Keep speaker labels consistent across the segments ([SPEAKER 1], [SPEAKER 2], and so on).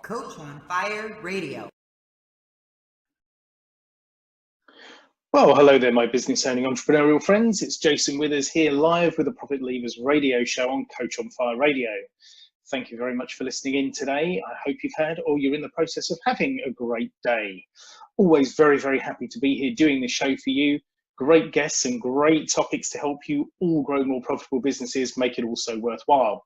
[SPEAKER 1] Coach on Fire Radio.
[SPEAKER 2] Well, hello there, my business owning entrepreneurial friends. It's Jason Withers here live with the Profit Levers radio show on Coach on Fire Radio. Thank you very much for listening in today. I hope you've had or you're in the process of having a great day. Always very, very happy to be here doing this show for you. Great guests and great topics to help you all grow more profitable businesses, make it also worthwhile.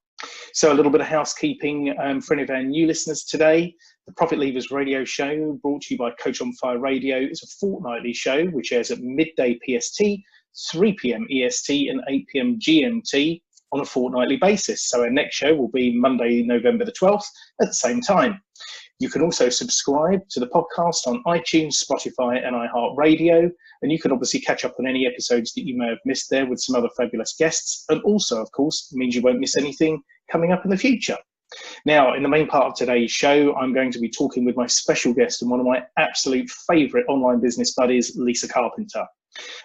[SPEAKER 2] So a little bit of housekeeping for any of our new listeners today. The Profit Levers radio show, brought to you by Coach on Fire Radio, is a fortnightly show which airs at midday PST, 3 p.m. EST and 8 p.m. GMT on a fortnightly basis. So our next show will be Monday, November the 12th at the same time. You can also subscribe to the podcast on iTunes, Spotify and iHeartRadio, and you can obviously catch up on any episodes that you may have missed there with some other fabulous guests, and also, of course, means you won't miss anything coming up in the future. Now, in the main part of today's show, I'm going to be talking with my special guest and one of my absolute favourite online business buddies, Lisa Carpenter.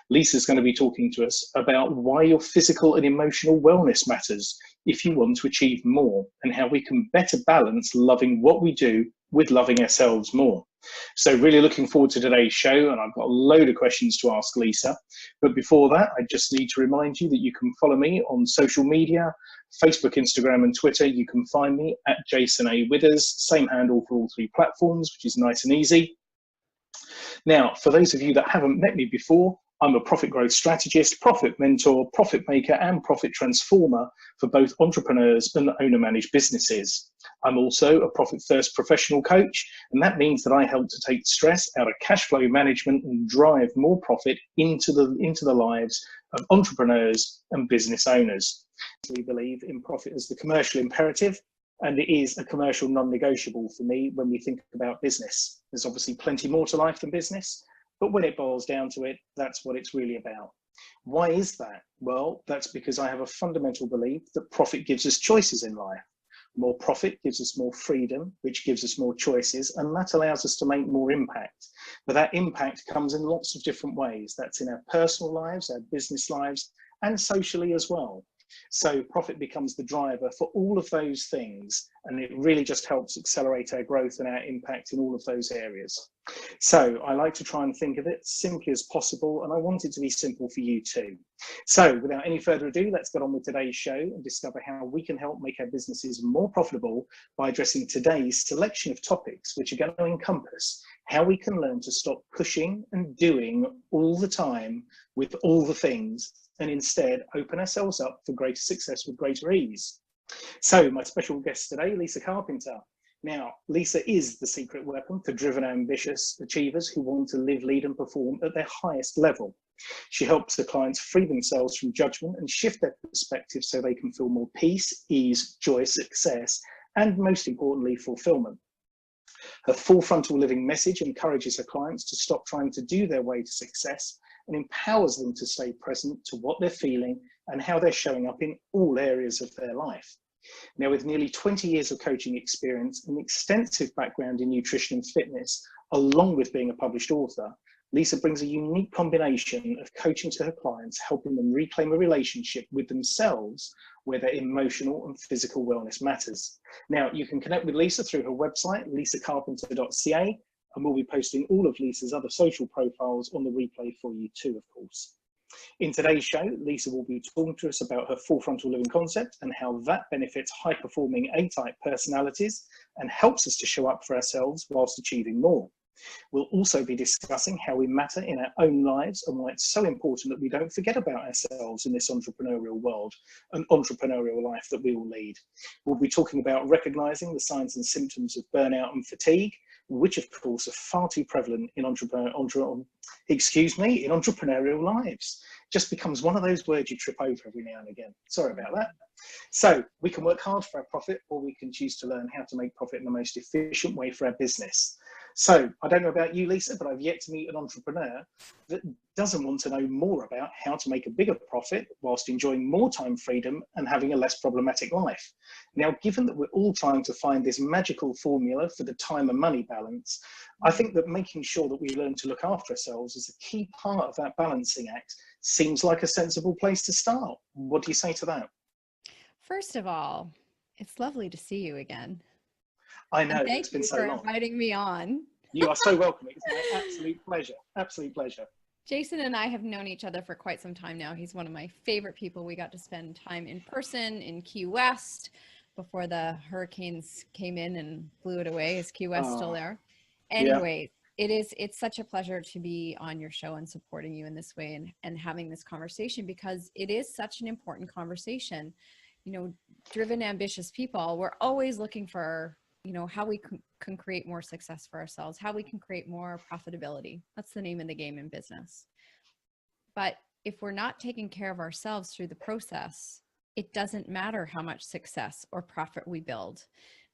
[SPEAKER 2] Lisa's going to be talking to us about why your physical and emotional wellness matters if you want to achieve more, and how we can better balance loving what we do with loving ourselves more. So really looking forward to today's show, and I've got a load of questions to ask Lisa. But before that, I just need to remind you that you can follow me on social media, Facebook, Instagram and Twitter. You can find me at Jason A. Withers, same handle for all three platforms, which is nice and easy. Now, for those of you that haven't met me before, I'm a profit growth strategist, profit mentor, profit maker, and profit transformer for both entrepreneurs and owner-managed businesses. I'm also a profit-first professional coach, and that means that I help to take stress out of cash flow management and drive more profit into the lives of entrepreneurs and business owners. We believe in profit as the commercial imperative, and it is a commercial non-negotiable for me when we think about business. There's obviously plenty more to life than business, but when it boils down to it, that's what it's really about. Why is that? Well, that's because I have a fundamental belief that profit gives us choices in life. More profit gives us more freedom, which gives us more choices, and that allows us to make more impact. But that impact comes in lots of different ways. That's in our personal lives, our business lives, and socially as well. So profit becomes the driver for all of those things, and it really just helps accelerate our growth and our impact in all of those areas. So I like to try and think of it simply as possible, and I want it to be simple for you too. So without any further ado, let's get on with today's show and discover how we can help make our businesses more profitable by addressing today's selection of topics, which are going to encompass how we can learn to stop pushing and doing all the time with all the things, and instead open ourselves up for greater success with greater ease. So my special guest today, Lisa Carpenter. Now, Lisa is the secret weapon for driven, ambitious achievers who want to live, lead and perform at their highest level. She helps her clients free themselves from judgment and shift their perspective so they can feel more peace, ease, joy, success, and most importantly, fulfillment. Her full frontal living message encourages her clients to stop trying to do their way to success and empowers them to stay present to what they're feeling and how they're showing up in all areas of their life. Now, with nearly 20 years of coaching experience and an extensive background in nutrition and fitness, along with being a published author, Lisa brings a unique combination of coaching to her clients, helping them reclaim a relationship with themselves where their emotional and physical wellness matters. Now, you can connect with Lisa through her website, lisacarpenter.ca, and we'll be posting all of Lisa's other social profiles on the replay for you too, of course. In today's show, Lisa will be talking to us about her full frontal living concept and how that benefits high-performing A-type personalities and helps us to show up for ourselves whilst achieving more. We'll also be discussing how we matter in our own lives and why it's so important that we don't forget about ourselves in this entrepreneurial world, an entrepreneurial life that we all lead. We'll be talking about recognizing the signs and symptoms of burnout and fatigue, which of course are far too prevalent in entrepreneurial lives. Just becomes one of those words you trip over every now and again. Sorry about that. So we can work hard for our profit, or we can choose to learn how to make profit in the most efficient way for our business. So I don't know about you, Lisa, but I've yet to meet an entrepreneur that doesn't want to know more about how to make a bigger profit whilst enjoying more time freedom and having a less problematic life. Now, given that we're all trying to find this magical formula for the time and money balance, I think that making sure that we learn to look after ourselves as a key part of that balancing act seems like a sensible place to start. What do you say to that?
[SPEAKER 3] First of all, it's lovely to see you again.
[SPEAKER 2] I know,
[SPEAKER 3] And thank
[SPEAKER 2] it's been
[SPEAKER 3] you
[SPEAKER 2] so
[SPEAKER 3] for
[SPEAKER 2] long.
[SPEAKER 3] inviting me on.
[SPEAKER 2] You are so welcome. It's my absolute pleasure. Absolute pleasure.
[SPEAKER 3] Jason and I have known each other for quite some time now. He's one of my favorite people. We got to spend time in person in Key West before the hurricanes came in and blew it away. Is Key West still there? Anyway, it's such a pleasure to be on your show and supporting you in this way and having this conversation, because it is such an important conversation. You know, driven, ambitious people, we're always looking for, you know, how we can create more success for ourselves, how we can create more profitability. That's the name of the game in business. But if we're not taking care of ourselves through the process, it doesn't matter how much success or profit we build.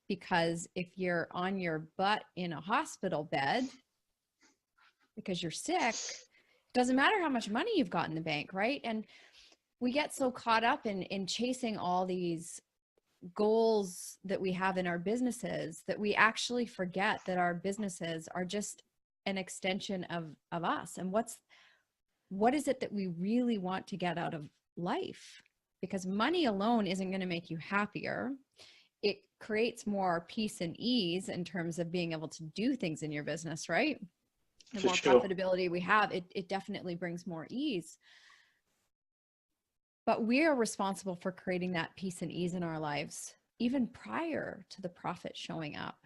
[SPEAKER 3] Because if you're on your butt in a hospital bed because you're sick, it doesn't matter how much money you've got in the bank, right? And we get so caught up in chasing all these goals that we have in our businesses that we actually forget that our businesses are just an extension of us. And what is it that we really want to get out of life? Because money alone isn't going to make you happier. It creates more peace and ease in terms of being able to do things in your business, right? The more profitability we have, it definitely brings more ease. But we are responsible for creating that peace and ease in our lives, even prior to the profit showing up.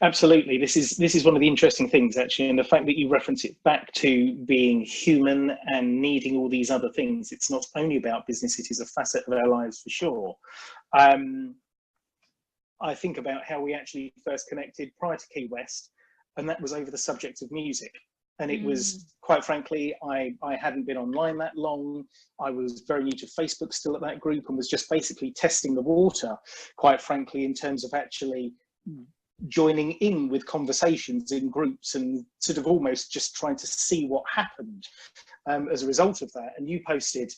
[SPEAKER 2] Absolutely. This is one of the interesting things, actually, and the fact that you reference it back to being human and needing all these other things. It's not only about business, it is a facet of our lives for sure. I think about how we actually first connected prior to Key West, and that was over the subject of music. And it was, quite frankly, I hadn't been online that long. I was very new to Facebook still at that group, and was just basically testing the water, quite frankly, in terms of actually joining in with conversations in groups and sort of almost just trying to see what happened as a result of that. And you posted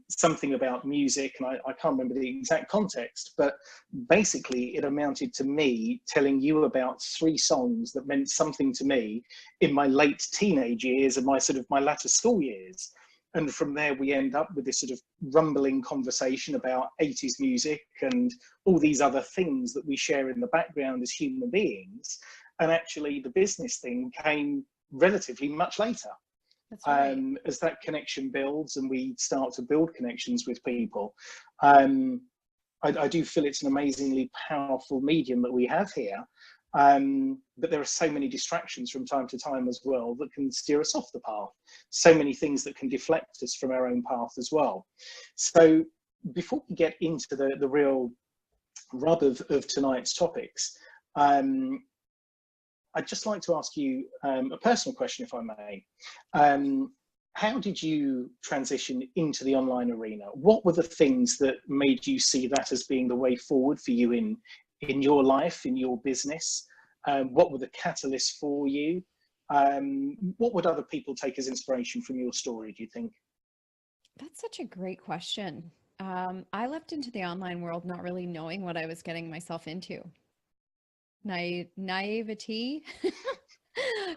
[SPEAKER 2] something about music, and I can't remember the exact context, but basically it amounted to me telling you about 3 songs that meant something to me in my late teenage years and my latter school years. And from there we end up with this sort of rumbling conversation about 80s music and all these other things that we share in the background as human beings. And actually the business thing came relatively much later.
[SPEAKER 3] That's right.
[SPEAKER 2] As that connection builds and we start to build connections with people. I do feel it's an amazingly powerful medium that we have here. But there are so many distractions from time to time as well that can steer us off the path. So many things that can deflect us from our own path as well. So before we get into the real rub of tonight's topics, I'd just like to ask you a personal question, if I may. How did you transition into the online arena? What were the things that made you see that as being the way forward for you in your life, in your business? What were the catalysts for you? What would other people take as inspiration from your story, do you think?
[SPEAKER 3] That's such a great question. I leapt into the online world not really knowing what I was getting myself into. Naivety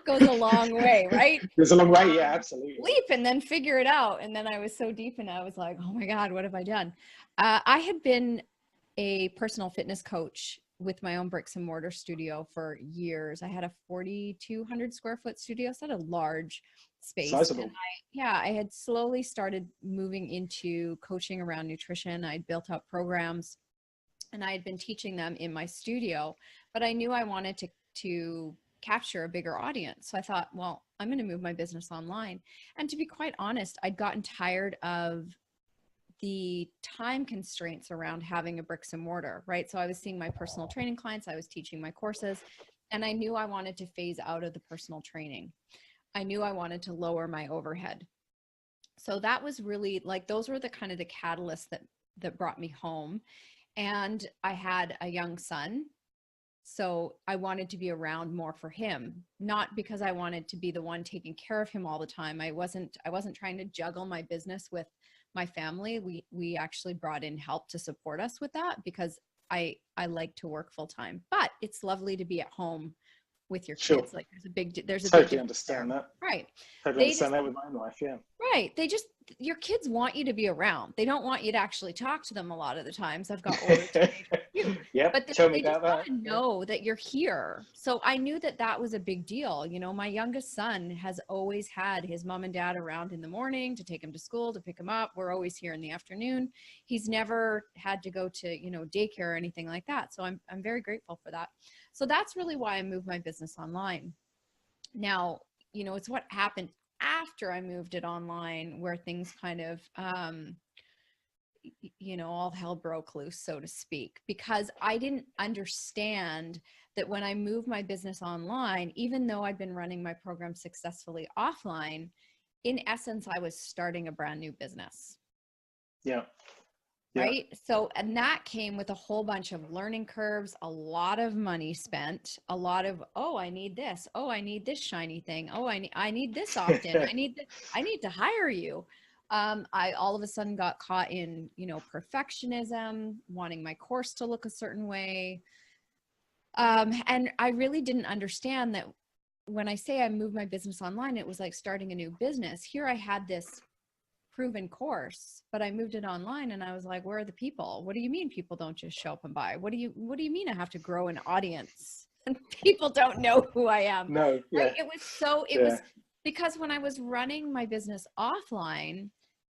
[SPEAKER 3] goes a long way, right?
[SPEAKER 2] There's a long way, yeah, absolutely.
[SPEAKER 3] Leap and then figure it out. And then I was so deep and I was like, oh my God, what have I done? I had been a personal fitness coach with my own bricks and mortar studio for years. I had a 4,200 square foot studio, so I had a large space.
[SPEAKER 2] Sizable.
[SPEAKER 3] And I had slowly started moving into coaching around nutrition. I'd built out programs and I had been teaching them in my studio, but I knew I wanted to capture a bigger audience. So I thought, well, I'm going to move my business online. And to be quite honest, I'd gotten tired of the time constraints around having a bricks and mortar, right? So I was seeing my personal training clients, I was teaching my courses, and I knew I wanted to phase out of the personal training. I knew I wanted to lower my overhead. So that was really like, those were the kind of the catalysts that brought me home. And I had a young son, so I wanted to be around more for him, not because I wanted to be the one taking care of him all the time. I wasn't trying to juggle my business with my family. We actually brought in help to support us with that because I like to work full time, but it's lovely to be at home with your kids. Sure. Like there's a big
[SPEAKER 2] totally understand there.
[SPEAKER 3] that. Right.
[SPEAKER 2] Totally understand that with my own life. Yeah.
[SPEAKER 3] Right. your kids want you to be around. They don't want you to actually talk to them a lot of the times. I've got older teenagers too.
[SPEAKER 2] Yeah,
[SPEAKER 3] But
[SPEAKER 2] tell me
[SPEAKER 3] they just
[SPEAKER 2] about
[SPEAKER 3] want to
[SPEAKER 2] that.
[SPEAKER 3] know that you're here. So I knew that that was a big deal. You know, my youngest son has always had his mom and dad around in the morning to take him to school, to pick him up. We're always here in the afternoon. He's never had to go to, you know, daycare or anything like that. So I'm very grateful for that. So that's really why I moved my business online. Now, you know, it's what happened after I moved it online where things kind of, you know, all hell broke loose, so to speak, because I didn't understand that when I moved my business online, even though I'd been running my program successfully offline, in essence, I was starting a brand new business.
[SPEAKER 2] Yeah. Yeah.
[SPEAKER 3] Right. So, and that came with a whole bunch of learning curves, a lot of money spent, a lot of, oh, I need this. Oh, I need this shiny thing. Oh, I need this opt-in. I need to hire you. I all of a sudden got caught in, you know, perfectionism, wanting my course to look a certain way. And I really didn't understand that when I say I moved my business online, it was like starting a new business. Here I had this proven course, but I moved it online and I was like, where are the people? What do you mean people don't just show up and buy? What do you mean I have to grow an audience and people don't know who I am?
[SPEAKER 2] No. Yeah.
[SPEAKER 3] Right? It was because when I was running my business offline,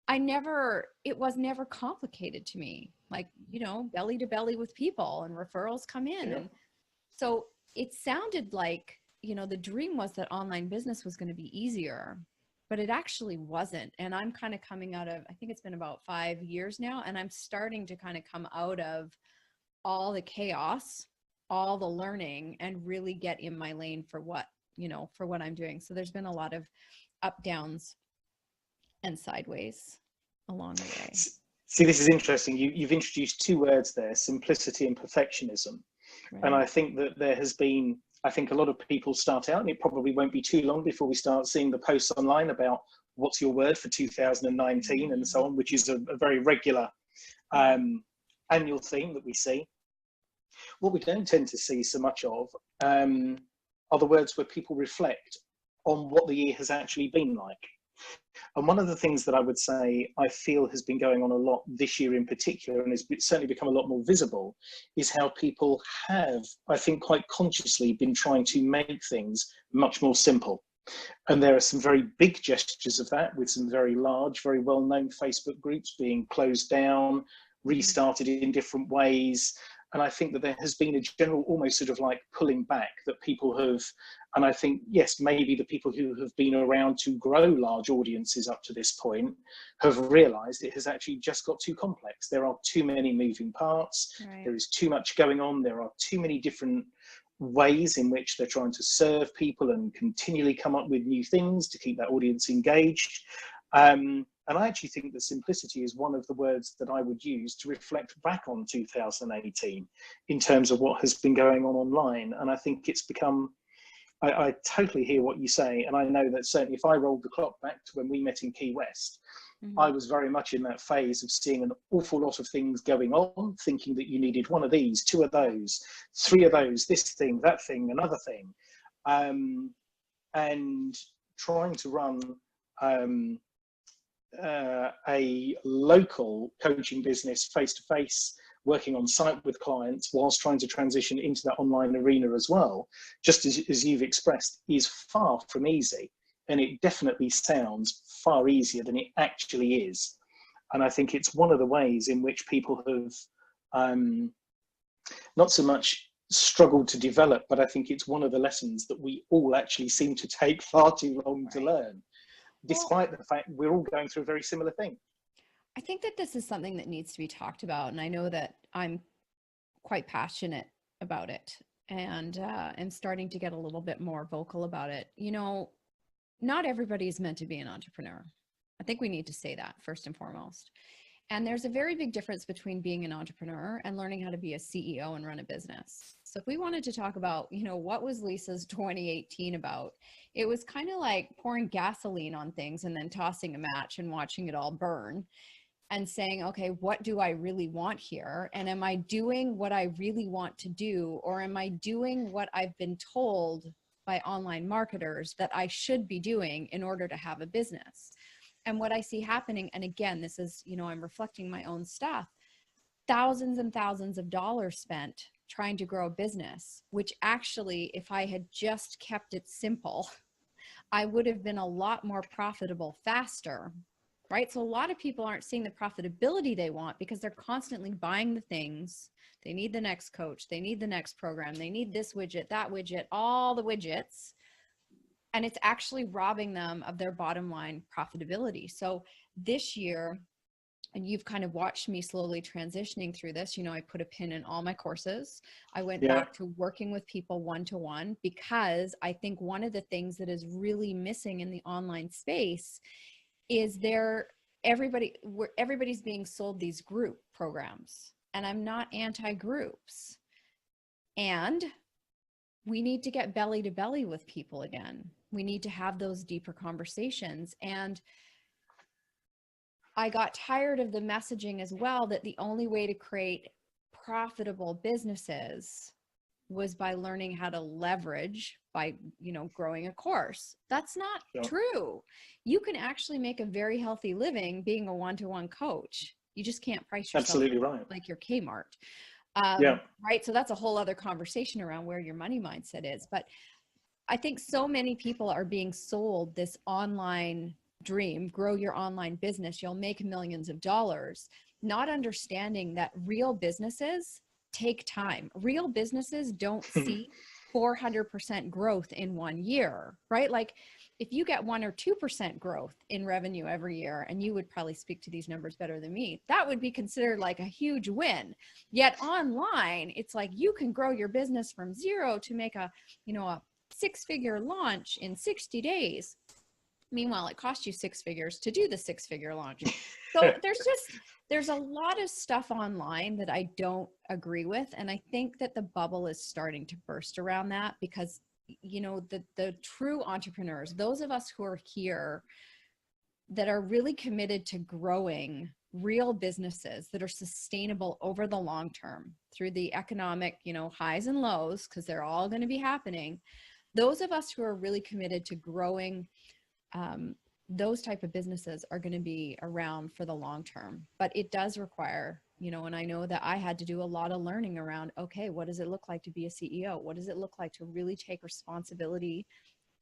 [SPEAKER 3] it was never complicated to me. Like, you know, belly to belly with people and referrals come in.
[SPEAKER 2] Yeah.
[SPEAKER 3] And so it sounded like, you know, the dream was that online business was going to be easier, but it actually wasn't. And I'm kind of coming out of, I think it's been about 5 years now, and I'm starting to kind of come out of all the chaos, all the learning, and really get in my lane for what, you know, for what I'm doing. So there's been a lot of up, downs, and sideways along the way.
[SPEAKER 2] See, this is interesting. You've introduced two words there, simplicity and perfectionism.
[SPEAKER 3] Right.
[SPEAKER 2] And I think that there has been, I think a lot of people start out, and it probably won't be too long before we start seeing the posts online about what's your word for 2019 and so on, which is a very regular annual theme that we see. What we don't tend to see so much of are the words where people reflect on what the year has actually been like. And one of the things that I would say I feel has been going on a lot this year in particular, and has certainly become a lot more visible, is how people have, I think quite consciously, been trying to make things much more simple. And there are some very big gestures of that, with some very large, very well-known Facebook groups being closed down, restarted in different ways. And I think that there has been a general almost sort of like pulling back that people have, and I think, yes, maybe the people who have been around to grow large audiences up to this point have realized it has actually just got too complex. There are too many moving parts. Right. There is too much going on. There are too many different ways in which they're trying to serve people and continually come up with new things to keep that audience engaged. And I actually think that simplicity is one of the words that I would use to reflect back on 2018 in terms of what has been going on online. And I think it's become, I totally hear what you say. And I know that certainly if I rolled the clock back to when we met in Key West, I was very much in that phase of seeing an awful lot of things going on, thinking that you needed one of these, two of those, three of those, this thing, that thing, another thing. And trying to run a local coaching business face-to-face, working on site with clients whilst trying to transition into that online arena as well, just as you've expressed, is far from easy. And it definitely sounds far easier than it actually is. And I think it's one of the ways in which people have not so much struggled to develop, but I think it's one of the lessons that we all actually seem to take far too long to learn, despite the fact we're all going through a very similar thing.
[SPEAKER 3] I think that this is something that needs to be talked about. And I know that I'm quite passionate about it, and am starting to get a little bit more vocal about it. You know, not everybody is meant to be an entrepreneur. I think we need to say that first and foremost. And there's a very big difference between being an entrepreneur and learning how to be a CEO and run a business. So if we wanted to talk about, you know, what was Lisa's 2018 about? It was kind of like pouring gasoline on things and then tossing a match and watching it all burn and saying, okay, what do I really want here? And am I doing what I really want to do? Or am I doing what I've been told by online marketers that I should be doing in order to have a business? And what I see happening, and again, this is, you know, I'm reflecting my own stuff, thousands and thousands of dollars spent trying to grow a business, which actually, if I had just kept it simple, I would have been a lot more profitable faster, right? So a lot of people aren't seeing the profitability they want because they're constantly buying the things. They need the next coach. They need the next program. They need this widget, that widget, all the widgets. And it's actually robbing them of their bottom line profitability. So this year, and you've kind of watched me slowly transitioning through this, you know, I put a pin in all my courses. I went back to working with people one-to-one because I think one of the things that is really missing in the online space is everybody's being sold these group programs, and I'm not anti-groups. And we need to get belly to belly with people again. We need to have those deeper conversations. And I got tired of the messaging as well that the only way to create profitable businesses was by learning how to leverage by, you know, growing a course. That's not true. You can actually make a very healthy living being a one-to-one coach. You just can't price yourself like your Kmart. Right. So that's a whole other conversation around where your money mindset is. But I think so many people are being sold this online dream, grow your online business, you'll make millions of dollars, not understanding that real businesses take time. Real businesses don't see 400% growth in 1 year, right? Like if you get 1 or 2% growth in revenue every year, and you would probably speak to these numbers better than me, that would be considered like a huge win. Yet online, it's like you can grow your business from zero to make a 6-figure launch in 60 days. Meanwhile, it cost you 6 figures to do the 6-figure launch. So there's a lot of stuff online that I don't agree with. And I think that the bubble is starting to burst around that because, you know, the true entrepreneurs, those of us who are here that are really committed to growing real businesses that are sustainable over the long term through the economic, you know, highs and lows, because they're all going to be happening. Those of us who are really committed to growing those type of businesses are going to be around for the long term, but it does require, you know, and I know that I had to do a lot of learning around, okay, what does it look like to be a CEO? What does it look like to really take responsibility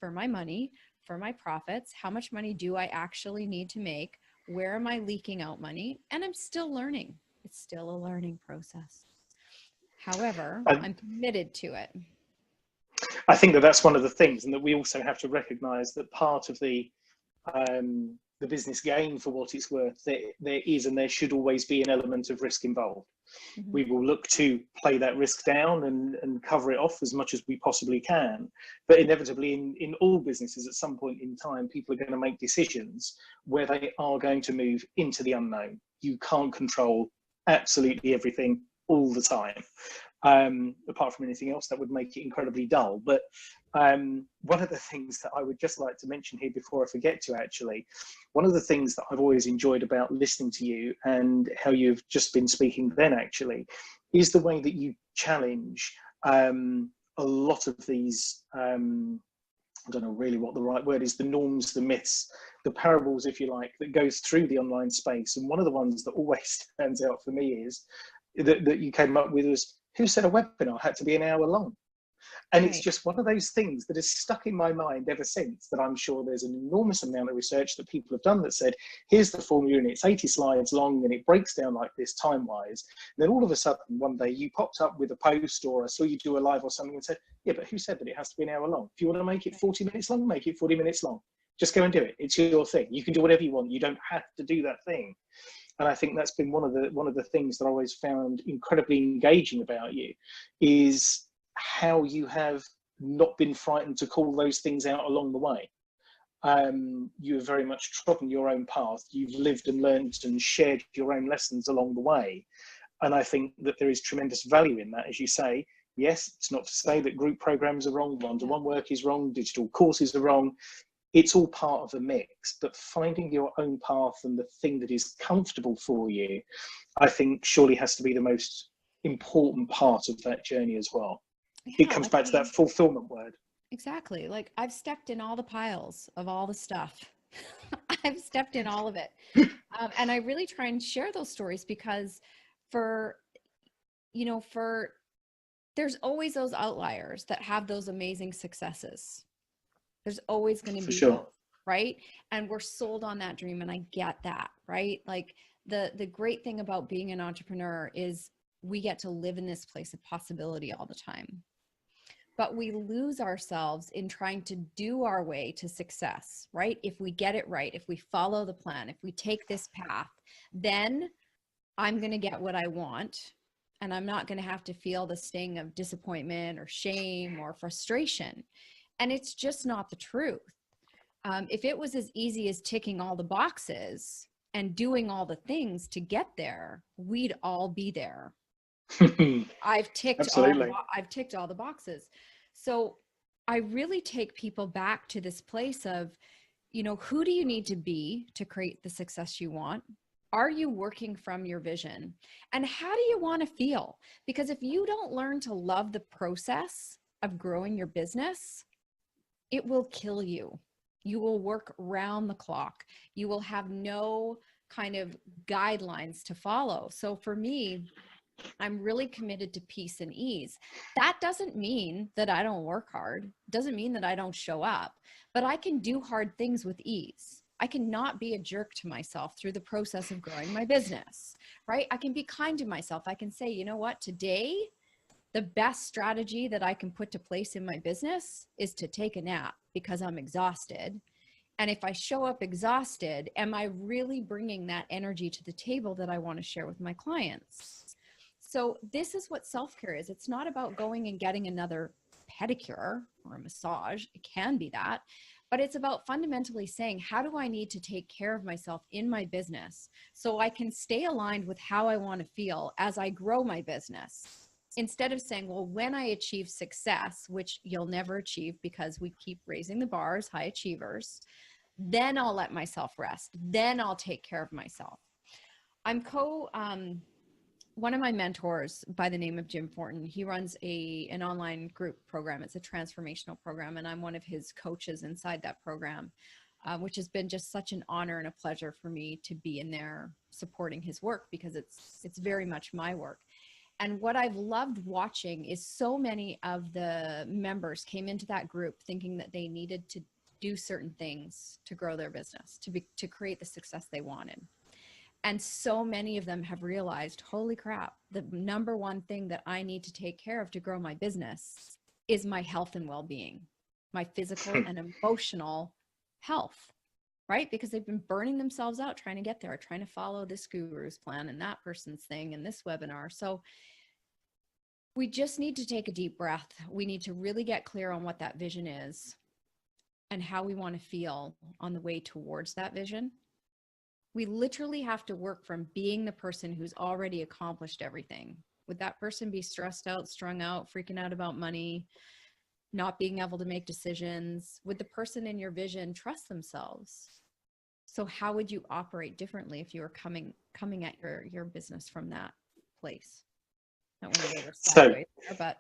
[SPEAKER 3] for my money, for my profits? How much money do I actually need to make? Where am I leaking out money? And I'm still learning. It's still a learning process. However, I'm committed to it.
[SPEAKER 2] I think that that's one of the things, and that we also have to recognize that part of the business game, for what it's worth, there is and there should always be an element of risk involved. Mm-hmm. We will look to play that risk down and cover it off as much as we possibly can. But inevitably in all businesses, at some point in time, people are going to make decisions where they are going to move into the unknown. You can't control absolutely everything all the time. Apart from anything else that would make it incredibly dull. But one of the things that I would just like to mention here before I forget to, actually, one of the things that I've always enjoyed about listening to you and how you've just been speaking then, actually, is the way that you challenge a lot of these, I don't know really what the right word is, the norms, the myths, the parables, if you like, that goes through the online space. And one of the ones that always stands out for me is that you came up with was, who said a webinar had to be an hour long? And It's just one of those things that has stuck in my mind ever since, that I'm sure there's an enormous amount of research that people have done that said, here's the formula and it's 80 slides long and it breaks down like this time-wise. And then all of a sudden, one day you popped up with a post, or I saw you do a live or something and said, yeah, but who said that it has to be an hour long? If you want to make it 40 minutes long, make it 40 minutes long. Just go and do it. It's your thing. You can do whatever you want. You don't have to do that thing. And I think that's been one of the things that I always found incredibly engaging about you, is how you have not been frightened to call those things out along the way. You have very much trodden your own path. You've lived and learned and shared your own lessons along the way. And I think that there is tremendous value in that. As you say, yes, it's not to say that group programs are wrong, one-to-one work is wrong, digital courses are wrong. It's all part of the mix, but finding your own path and the thing that is comfortable for you, I think surely has to be the most important part of that journey as well. Yeah, it comes back to that fulfillment word.
[SPEAKER 3] Exactly. Like I've stepped in all the piles of all the stuff I've stepped in all of it. And I really try and share those stories because for, there's always those outliers that have those amazing successes. There's always going to
[SPEAKER 2] For
[SPEAKER 3] be
[SPEAKER 2] sure.
[SPEAKER 3] those, right? And we're sold on that dream. And I get that, right? Like the great thing about being an entrepreneur is we get to live in this place of possibility all the time. But we lose ourselves in trying to do our way to success, right? If we get it right, if we follow the plan, if we take this path, then I'm going to get what I want. And I'm not going to have to feel the sting of disappointment or shame or frustration. And it's just not the truth. If it was as easy as ticking all the boxes and doing all the things to get there, we'd all be there. I've ticked
[SPEAKER 2] Absolutely.
[SPEAKER 3] all the boxes. So I really take people back to this place of, who do you need to be to create the success you want? Are you working from your vision? And how do you want to feel? Because if you don't learn to love the process of growing your business, it will kill you. You will work round the clock. You will have no kind of guidelines to follow. So for me, I'm really committed to peace and ease. That doesn't mean that I don't work hard. Doesn't mean that I don't show up, but I can do hard things with ease. I cannot be a jerk to myself through the process of growing my business, right? I can be kind to myself. I can say, you know what, today, the best strategy that I can put to place in my business is to take a nap because I'm exhausted. And if I show up exhausted, am I really bringing that energy to the table that I want to share with my clients? So this is what self-care is. It's not about going and getting another pedicure or a massage. It can be that, but it's about fundamentally saying, how do I need to take care of myself in my business so I can stay aligned with how I want to feel as I grow my business? Instead of saying, well, when I achieve success, which you'll never achieve because we keep raising the bars, high achievers, then I'll let myself rest. Then I'll take care of myself. One of my mentors by the name of Jim Fortin, he runs an online group program. It's a transformational program, and I'm one of his coaches inside that program, which has been just such an honor and a pleasure for me to be in there supporting his work because it's very much my work. And what I've loved watching is so many of the members came into that group thinking that they needed to do certain things to grow their business, to create the success they wanted. And so many of them have realized, holy crap, the number one thing that I need to take care of to grow my business is my health and well-being, my physical and emotional health, right? Because they've been burning themselves out trying to get there, trying to follow this guru's plan and that person's thing and this webinar. So we just need to take a deep breath. We need to really get clear on what that vision is and how we want to feel on the way towards that vision. We literally have to work from being the person who's already accomplished everything. Would that person be stressed out, strung out, freaking out about money, not being able to make decisions? Would the person in your vision trust themselves? So how would you operate differently if you were coming at your business from that place? Not want to go sideways there, but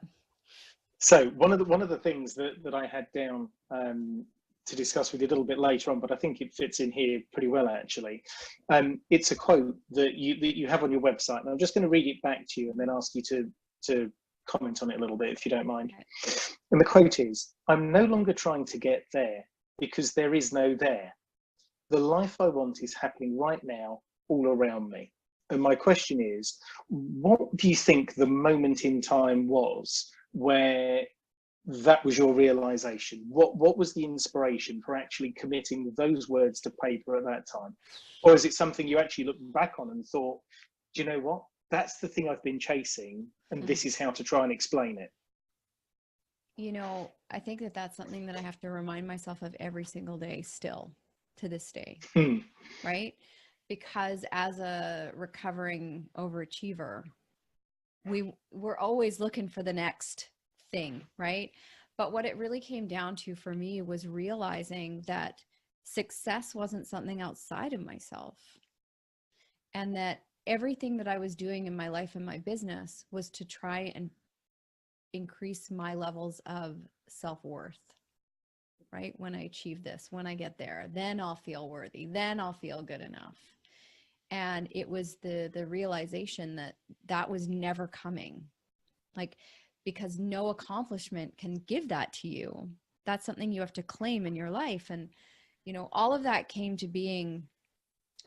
[SPEAKER 2] so one of the things that I had down to discuss with you a little bit later on, but I think it fits in here pretty well actually. It's a quote that you have on your website, and I'm just going to read it back to you and then ask you to comment on it a little bit if you don't mind. Okay. And the quote is, "I'm no longer trying to get there because there is no there. The life I want is happening right now, all around me." And my question is, what do you think the moment in time was where that was your realization? What was the inspiration for actually committing those words to paper at that time? Or is it something you actually looked back on and thought, do you know what? That's the thing I've been chasing, and this is how to try and explain it.
[SPEAKER 3] You know, I think that's something that I have to remind myself of every single day still to this day, right? Because as a recovering overachiever, we're always looking for the next thing, right? But what it really came down to for me was realizing that success wasn't something outside of myself, and that everything that I was doing in my life and my business was to try and increase my levels of self-worth. right? When I achieve this, when I get there, then I'll feel worthy, then I'll feel good enough. And it was the realization that that was never coming. Like, because no accomplishment can give that to you. That's something you have to claim in your life. And, you know, all of that came to being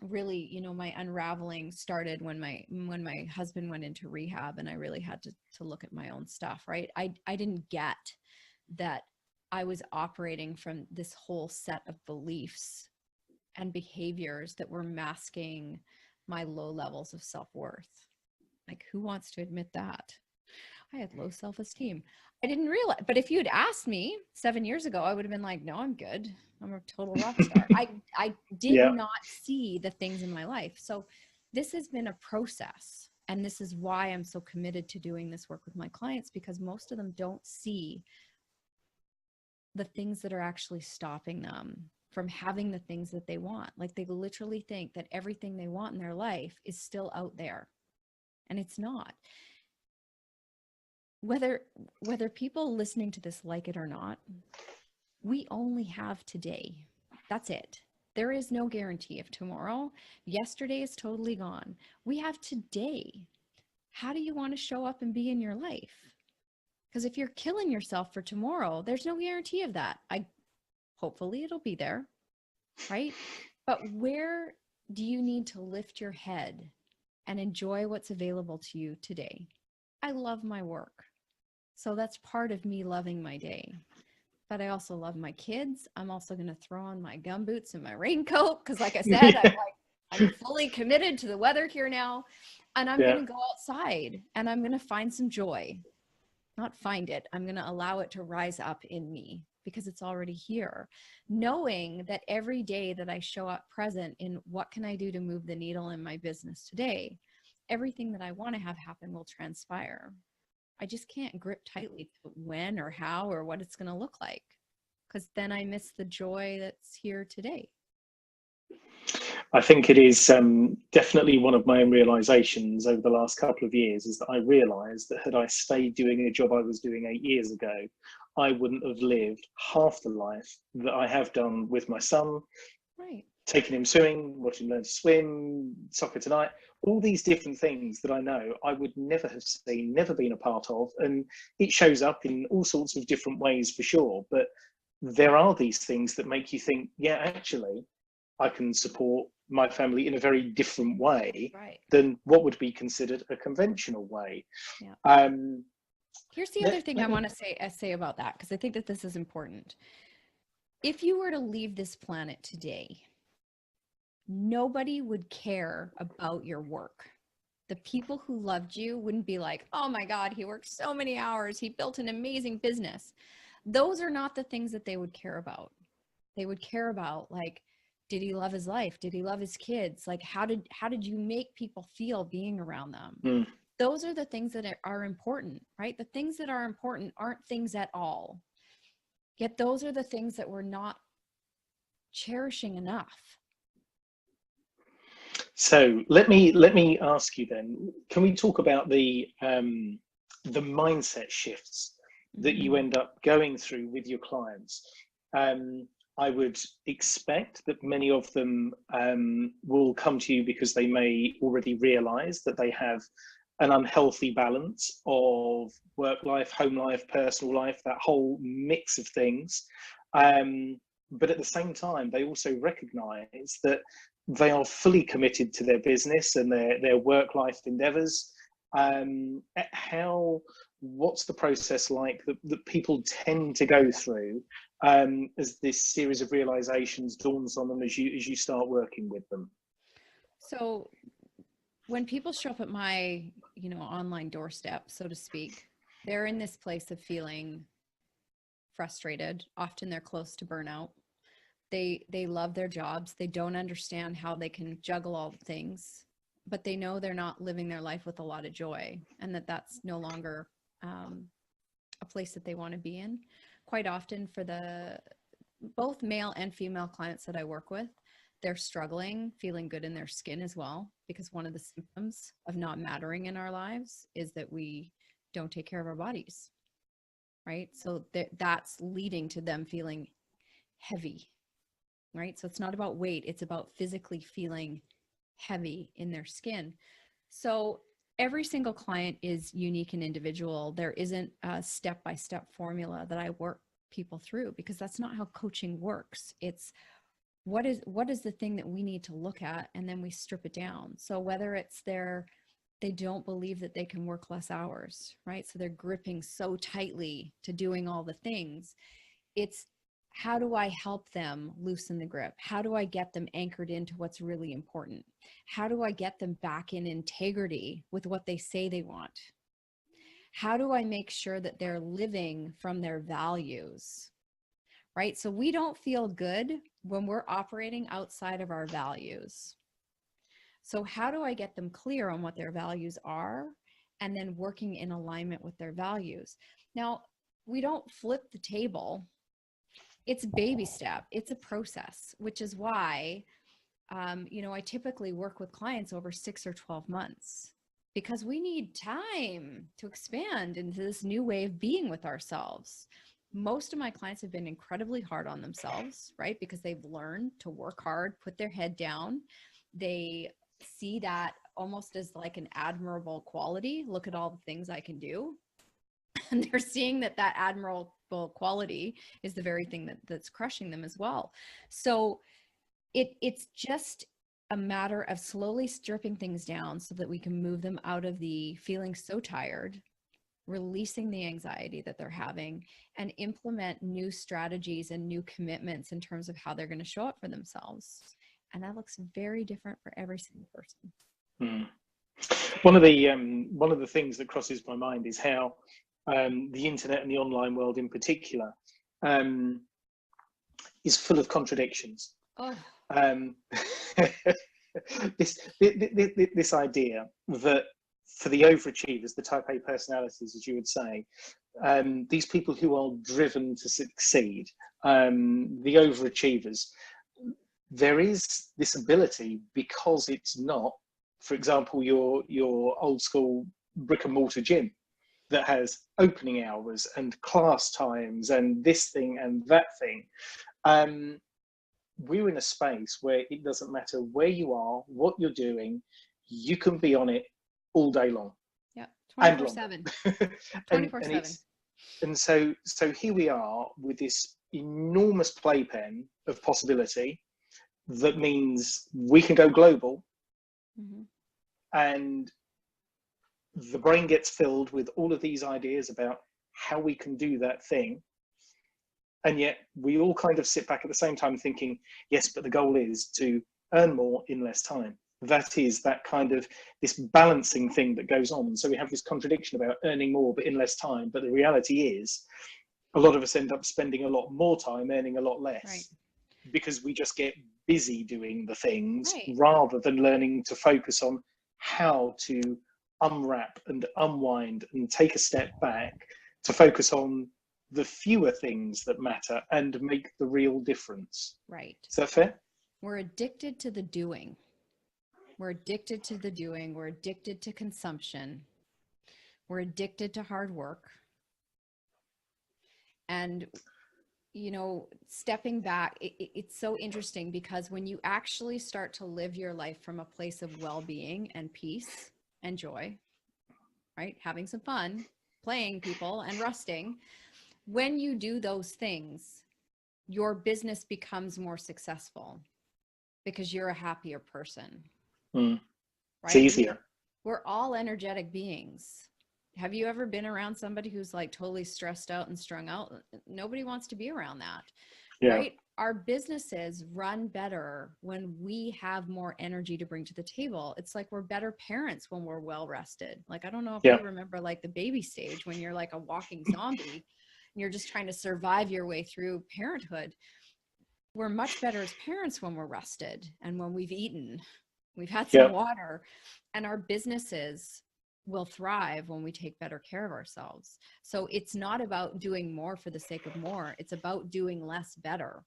[SPEAKER 3] really, you know, my unraveling started when my husband went into rehab, and I really had to look at my own stuff, right? I didn't get that I was operating from this whole set of beliefs and behaviors that were masking my low levels of self-worth. Like, who wants to admit that? I had low self-esteem. I didn't realize, but if you had asked me 7 years ago, I would have been like, no, I'm good. I'm a total rock star. I did
[SPEAKER 2] Yeah.
[SPEAKER 3] not see the things in my life. So this has been a process. And this is why I'm so committed to doing this work with my clients, because most of them don't see the things that are actually stopping them from having the things that they want. Like, they literally think that everything they want in their life is still out there, and it's not. Whether people listening to this like it or not, we only have today. That's it. There is no guarantee of tomorrow. Yesterday is totally gone. We have today. How do you want to show up and be in your life? Because if you're killing yourself for tomorrow, there's no guarantee of that. Hopefully it'll be there, right? But where do you need to lift your head and enjoy what's available to you today? I love my work. So that's part of me loving my day. But I also love my kids. I'm also going to throw on my gumboots and my raincoat because, like I said, I'm fully committed to the weather here now. And I'm going to go outside and I'm going to find some joy. Not find it. I'm going to allow it to rise up in me because it's already here. Knowing that every day that I show up present in what can I do to move the needle in my business today, everything that I want to have happen will transpire. I just can't grip tightly to when or how or what it's going to look like, because then I miss the joy that's here today.
[SPEAKER 2] I think it is definitely one of my own realizations over the last couple of years, is that I realized that had I stayed doing a job I was doing 8 years ago, I wouldn't have lived half the life that I have done with my son.
[SPEAKER 3] Right.
[SPEAKER 2] Taking him swimming, watching him learn to swim, soccer tonight, all these different things that I know I would never have seen, never been a part of. And it shows up in all sorts of different ways for sure. But there are these things that make you think, yeah, actually, I can support my family in a very different way than what would be considered a conventional way.
[SPEAKER 3] Yeah. Here's the other thing I want to say about that, because I think that this is important. If you were to leave this planet today, nobody would care about your work. The people who loved you wouldn't be like, oh my God, he worked so many hours, he built an amazing business. Those are not the things that they would care about. They would care about, like, did he love his life? Did he love his kids? Like, how did you make people feel being around them? Those are the things that are important, right? The things that are important aren't things at all. Yet those are the things that we're not cherishing enough.
[SPEAKER 2] So let me ask you then, can we talk about the mindset shifts that you end up going through with your clients? I would expect that many of them will come to you because they may already realize that they have an unhealthy balance of work life, home life, personal life, that whole mix of things. But at the same time, they also recognize that they are fully committed to their business and their work life endeavors. What's the process like that people tend to go through as this series of realizations dawns on them as you start working with them?
[SPEAKER 3] So when people show up at my, online doorstep, so to speak, they're in this place of feeling frustrated. Often they're close to burnout. They love their jobs. They don't understand how they can juggle all the things, but they know they're not living their life with a lot of joy, and that's no longer a place that they want to be in. Quite often for both male and female clients that I work with, they're struggling, feeling good in their skin as well, because one of the symptoms of not mattering in our lives is that we don't take care of our bodies, right? So that's leading to them feeling heavy, right? So it's not about weight, it's about physically feeling heavy in their skin. So every single client is unique and individual. There isn't a step-by-step formula that I work people through, because that's not how coaching works. It's what is the thing that we need to look at, and then we strip it down. So whether it's they don't believe that they can work less hours, right? So they're gripping so tightly to doing all the things. It's how do I help them loosen the grip? How do I get them anchored into what's really important? How do I get them back in integrity with what they say they want? How do I make sure that they're living from their values, right? So we don't feel good when we're operating outside of our values. So how do I get them clear on what their values are, and then working in alignment with their values? Now, we don't flip the table. It's a baby step. It's a process, which is why, I typically work with clients over 6 or 12 months, because we need time to expand into this new way of being with ourselves. Most of my clients have been incredibly hard on themselves, right? Because they've learned to work hard, put their head down. They see that almost as like an admirable quality. Look at all the things I can do. And they're seeing that admirable quality is the very thing that's crushing them as well. So it's just a matter of slowly stripping things down so that we can move them out of the feeling so tired, releasing the anxiety that they're having, and implement new strategies and new commitments in terms of how they're going to show up for themselves. And that looks very different for every single person.
[SPEAKER 2] One of the things that crosses my mind is how the internet and the online world in particular is full of contradictions.
[SPEAKER 3] Oh.
[SPEAKER 2] This idea that for the overachievers, the type A personalities, as you would say, these people who are driven to succeed, the overachievers, there is this ability, because it's not, for example, your old school brick and mortar gym that has opening hours and class times and this thing and that thing. We're in a space where it doesn't matter where you are, what you're doing, you can be on it all day long.
[SPEAKER 3] Yeah, 24/7. 24/7.
[SPEAKER 2] And so here we are with this enormous playpen of possibility that means we can go global. Mm-hmm. And the brain gets filled with all of these ideas about how we can do that thing. And yet we all kind of sit back at the same time thinking, yes, but the goal is to earn more in less time. That is that kind of this balancing thing that goes on. So we have this contradiction about earning more, but in less time. But the reality is a lot of us end up spending a lot more time earning a lot less. Right. Because we just get busy doing the things, right, rather than learning to focus on how to unwrap and unwind and take a step back to focus on the fewer things that matter and make the real difference.
[SPEAKER 3] Right.
[SPEAKER 2] Is that fair?
[SPEAKER 3] We're addicted to the doing. We're addicted to the doing. We're addicted to consumption. We're addicted to hard work. And stepping back, it's so interesting, because when you actually start to live your life from a place of well-being and peace and joy, right? Having some fun, playing people and rusting. When you do those things, your business becomes more successful because you're a happier person.
[SPEAKER 2] Right?
[SPEAKER 3] It's easier. We're all energetic beings. Have you ever been around somebody who's like totally stressed out and strung out? Nobody wants to be around that, right? Our businesses run better when we have more energy to bring to the table. It's like we're better parents when we're well rested. Like, I don't know if you remember like the baby stage when you're like a walking zombie and you're just trying to survive your way through parenthood. We're much better as parents when we're rested and when we've eaten, we've had some water, and our businesses will thrive when we take better care of ourselves. So it's not about doing more for the sake of more. It's about doing less better.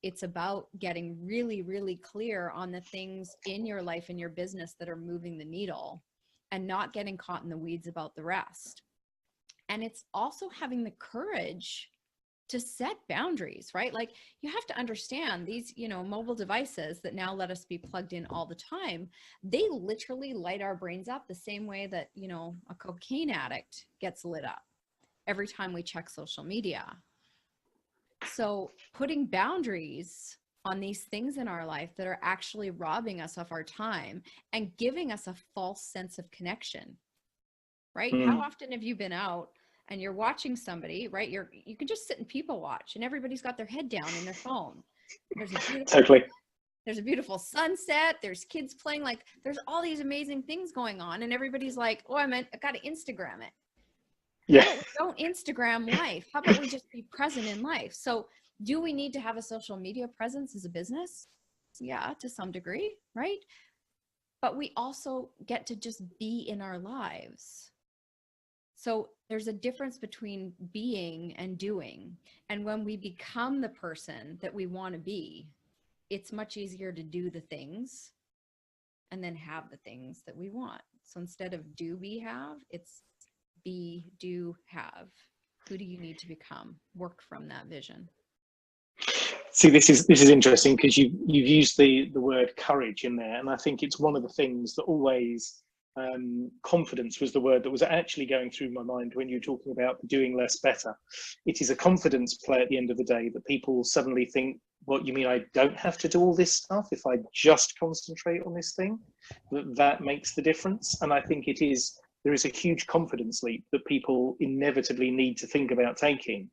[SPEAKER 3] It's about getting really, really clear on the things in your life and your business that are moving the needle and not getting caught in the weeds about the rest. And it's also having the courage to set boundaries, right? Like you have to understand these, mobile devices that now let us be plugged in all the time, they literally light our brains up the same way that, a cocaine addict gets lit up every time we check social media. So putting boundaries on these things in our life that are actually robbing us of our time and giving us a false sense of connection, right? How often have you been out and you're watching somebody, right? You can just sit and people watch and everybody's got their head down in their phone. There's a beautiful sunset. There's kids playing, like there's all these amazing things going on. And everybody's like, oh, I got to Instagram it.
[SPEAKER 2] Yeah.
[SPEAKER 3] How about we don't Instagram life? How about we just be present in life? So do we need to have a social media presence as a business? Yeah, to some degree, right? But we also get to just be in our lives. So there's a difference between being and doing. And when we become the person that we want to be, it's much easier to do the things and then have the things that we want. So instead of do, be, have, it's be, do, have. Who do you need to become? Work from that vision.
[SPEAKER 2] See, this is interesting because you've used the word courage in there, and I think it's one of the things that always confidence was the word that was actually going through my mind when you're talking about doing less better. It is a confidence play at the end of the day that people suddenly think, what, you mean I don't have to do all this stuff if I just concentrate on this thing? That makes the difference. And I think there is a huge confidence leap that people inevitably need to think about taking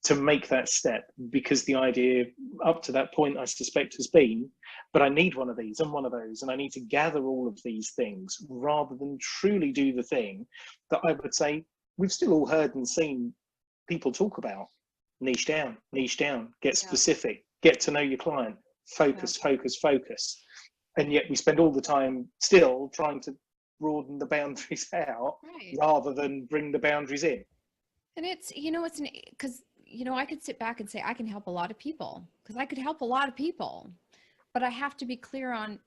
[SPEAKER 2] to make that step, because the idea up to that point, I suspect, has been, but I need one of these and one of those, and I need to gather all of these things rather than truly do the thing that I would say we've still all heard and seen people talk about. Niche down, get specific, get to know your client, focus. And yet we spend all the time still trying to broaden the boundaries out rather than bring the boundaries in.
[SPEAKER 3] And it's, because I could sit back and say, I can help a lot of people, because I could help a lot of people, but I have to be clear on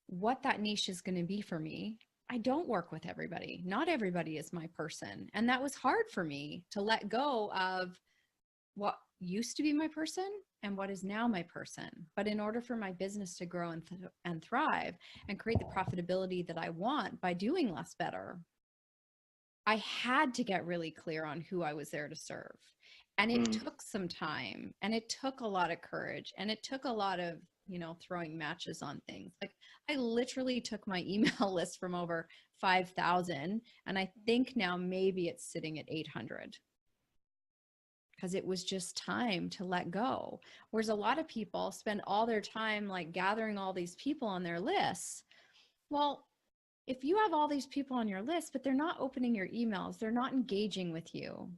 [SPEAKER 3] what that niche is going to be for me. I don't work with everybody. Not everybody is my person. And that was hard for me to let go of what used to be my person and what is now my person. But in order for my business to grow and thrive and create the profitability that I want by doing less better, I had to get really clear on who I was there to serve. And it took some time, and it took a lot of courage, and it took a lot of, throwing matches on things. Like I literally took my email list from over 5,000, and I think now maybe it's sitting at 800. Because it was just time to let go. Whereas a lot of people spend all their time like gathering all these people on their lists. Well, if you have all these people on your list, but they're not opening your emails, they're not engaging with you,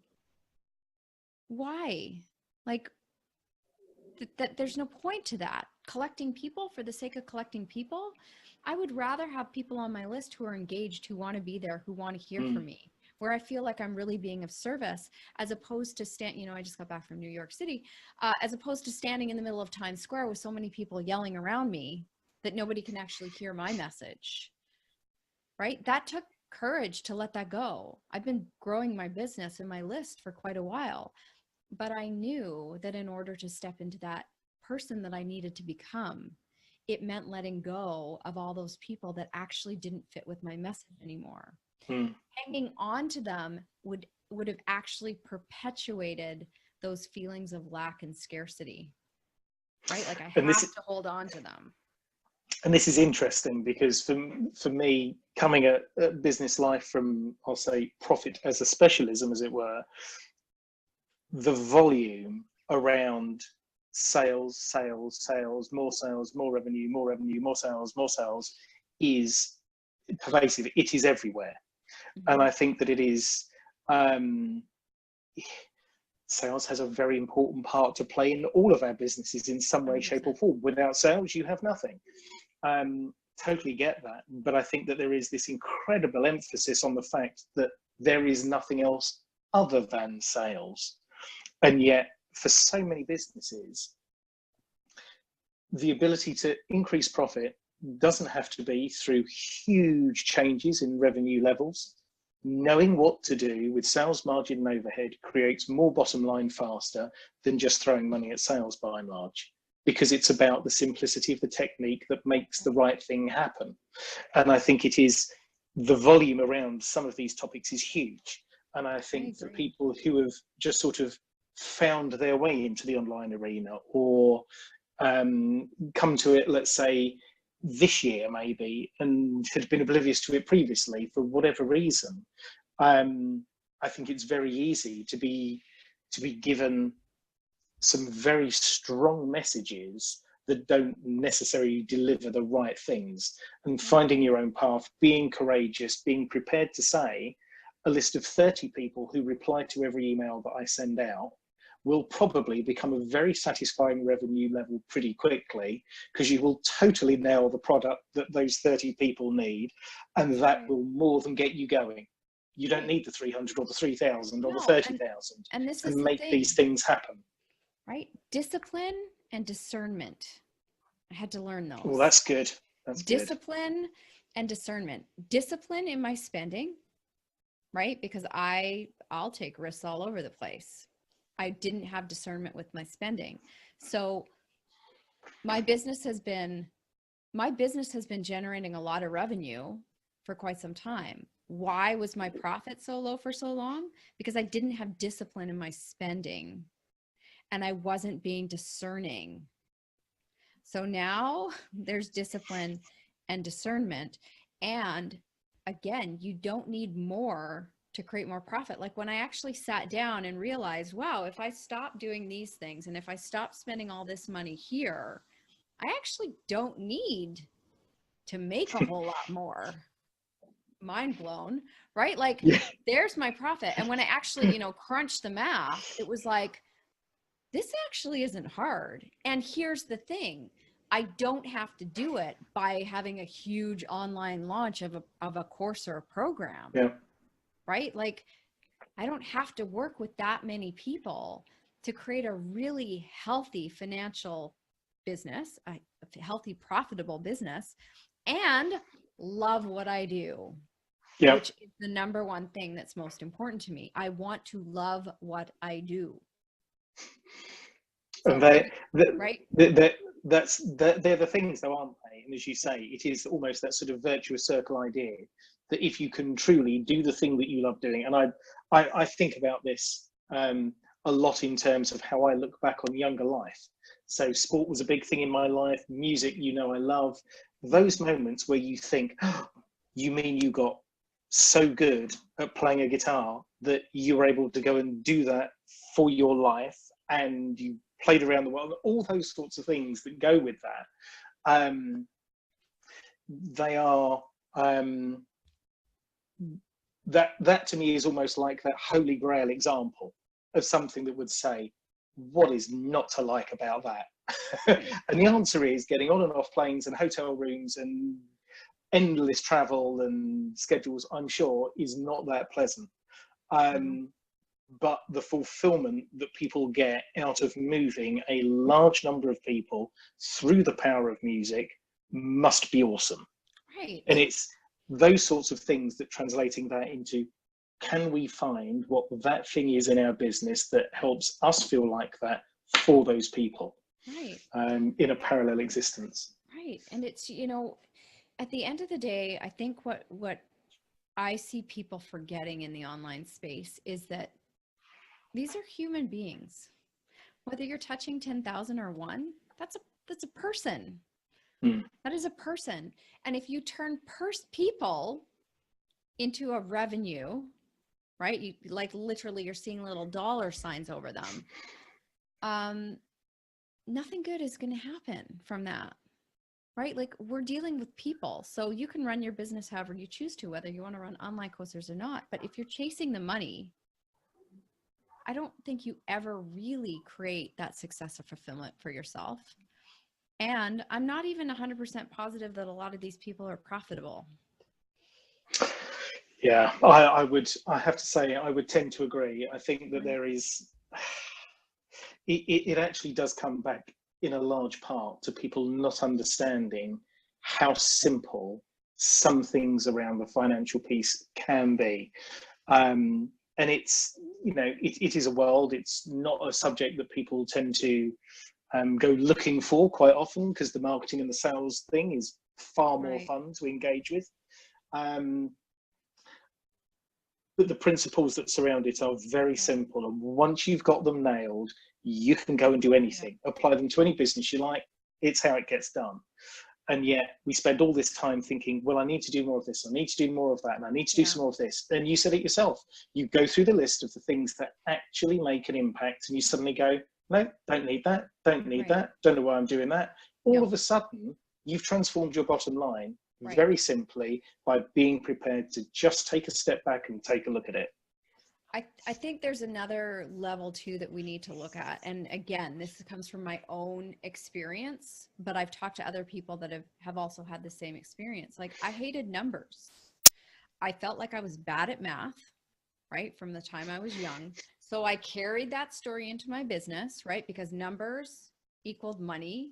[SPEAKER 3] why? Like that there's no point to that. Collecting people for the sake of collecting people. I would rather have people on my list who are engaged, who want to be there, who want to hear from me, where I feel like I'm really being of service, as opposed to I just got back from New York City, as opposed to standing in the middle of Times Square with so many people yelling around me that nobody can actually hear my message, right? That took courage to let that go. I've been growing my business and my list for quite a while, but I knew that in order to step into that person that I needed to become, it meant letting go of all those people that actually didn't fit with my message anymore. Hanging on to them would have actually perpetuated those feelings of lack and scarcity, right? Like I have to hold on to them.
[SPEAKER 2] And this is interesting because for me, coming at business life from, I'll say, profit as a specialism, as it were, the volume around sales, more revenue, more sales is pervasive. It is everywhere. And I think that it is, sales has a very important part to play in all of our businesses in some way, 100%. Shape or form. Without sales, you have nothing. Totally get that. But I think that there is this incredible emphasis on the fact that there is nothing else other than sales. And yet, for so many businesses, the ability to increase profit doesn't have to be through huge changes in revenue levels. knowing what to do with sales margin and overhead creates more bottom line faster than just throwing money at sales by and large, because it's about the simplicity of the technique that makes the right thing happen. And I think it is, the volume around some of these topics is huge. And I think that people who have just sort of found their way into the online arena, or come to it, let's say, this year maybe, and had been oblivious to it previously for whatever reason, I think it's very easy to be given some very strong messages that don't necessarily deliver the right things. And finding your own path, being courageous, being prepared to say, a list of 30 people who reply to every email that I send out will probably become a very satisfying revenue level pretty quickly, because you will totally nail the product that those 30 people need, and that will more than get you going. You don't need the 300 or the 3,000 or the 30,000 to make these things happen.
[SPEAKER 3] Right? Discipline and discernment. I had to learn those.
[SPEAKER 2] Well, that's good. That's
[SPEAKER 3] discipline and discernment. Discipline in my spending, right? Because I'll take risks all over the place. I didn't have discernment with my spending. So my business has been generating a lot of revenue for quite some time. Why was my profit so low for so long? Because I didn't have discipline in my spending, and I wasn't being discerning. So now there's discipline and discernment. And again, you don't need more to create more profit. Like when I actually sat down and realized, wow, if I stop doing these things and if I stop spending all this money here, I actually don't need to make a whole lot more. Mind blown, right? Like, there's my profit. And when I actually, crunched the math, it was like, this actually isn't hard. And here's the thing. I don't have to do it by having a huge online launch of a course or a program.
[SPEAKER 2] Yeah. Right?
[SPEAKER 3] Like, I don't have to work with that many people to create a really healthy financial business, a healthy, profitable business, and love what I do, which is the number one thing that's most important to me. I want to love what I do. So,
[SPEAKER 2] and
[SPEAKER 3] right?
[SPEAKER 2] They're the things, though, aren't they? And as you say, it is almost that sort of virtuous circle idea, that if you can truly do the thing that you love doing, and I think about this a lot in terms of how I look back on younger life. So sport was a big thing in my life, music, I love. Those moments where you think, oh, you mean you got so good at playing a guitar that you were able to go and do that for your life, and you played around the world, all those sorts of things that go with that. They are, that to me is almost like that holy grail example of something that would say, what is not to like about that? And the answer is getting on and off planes and hotel rooms and endless travel and schedules, I'm sure, is not that pleasant. But the fulfillment that people get out of moving a large number of people through the power of music must be awesome.
[SPEAKER 3] Right.
[SPEAKER 2] And it's those sorts of things that translating that into, can we find what that thing is in our business that helps us feel like that for those people,
[SPEAKER 3] right,
[SPEAKER 2] in a parallel existence.
[SPEAKER 3] Right. And it's, at the end of the day, I think what I see people forgetting in the online space is that these are human beings. Whether you're touching 10,000 or one, that's a person. That is a person. And if you turn people into a revenue, right? You like literally you're seeing little dollar signs over them. Nothing good is going to happen from that, right? Like, we're dealing with people. So you can run your business however you choose to, whether you want to run online courses or not. But if you're chasing the money, I don't think you ever really create that success or fulfillment for yourself. And I'm not even 100% positive that a lot of these people are profitable.
[SPEAKER 2] Yeah, I have to say, I would tend to agree. I think that there is, it actually does come back in a large part to people not understanding how simple some things around the financial piece can be. And it's, it is a world, it's not a subject that people tend to go looking for quite often, because the marketing and the sales thing is far more fun to engage with. But the principles that surround it are very simple. And once you've got them nailed, you can go and do anything. Apply them to any business you like. It's how it gets done. And yet we spend all this time thinking, well, I need to do more of this, I need to do more of that, and I need to do some more of this. And you said it yourself. You go through the list of the things that actually make an impact, and you suddenly go, no, don't need that, don't need that, don't know why I'm doing that. All of a sudden, you've transformed your bottom line very simply by being prepared to just take a step back and take a look at it.
[SPEAKER 3] I think there's another level too that we need to look at. And again, this comes from my own experience, but I've talked to other people that have also had the same experience. Like, I hated numbers. I felt like I was bad at math, right? From the time I was young. So I carried that story into my business, right? Because numbers equaled money,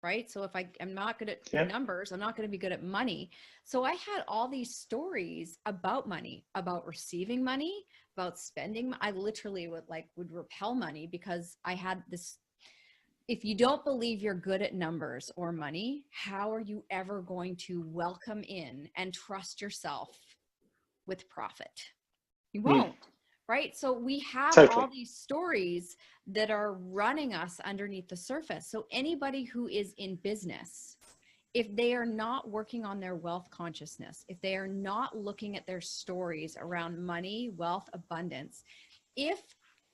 [SPEAKER 3] right? So if I am not good at numbers, I'm not going to be good at money. So I had all these stories about money, about receiving money, about spending. I literally would repel money because I had this. If you don't believe you're good at numbers or money, how are you ever going to welcome in and trust yourself with profit? You won't. Right? So we have all these stories that are running us underneath the surface. So anybody who is in business, if they are not working on their wealth consciousness, if they are not looking at their stories around money, wealth, abundance, if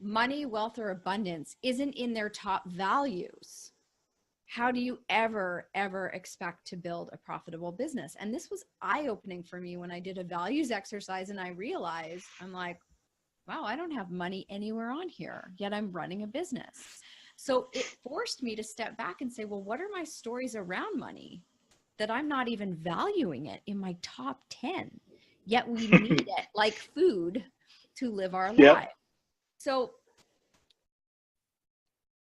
[SPEAKER 3] money, wealth, or abundance isn't in their top values, how do you ever expect to build a profitable business? And this was eye-opening for me when I did a values exercise, and I realized, I'm like, wow, I don't have money anywhere on here, yet I'm running a business. So it forced me to step back and say, well, what are my stories around money that I'm not even valuing it in my top 10, yet we need it like food to live our lives. So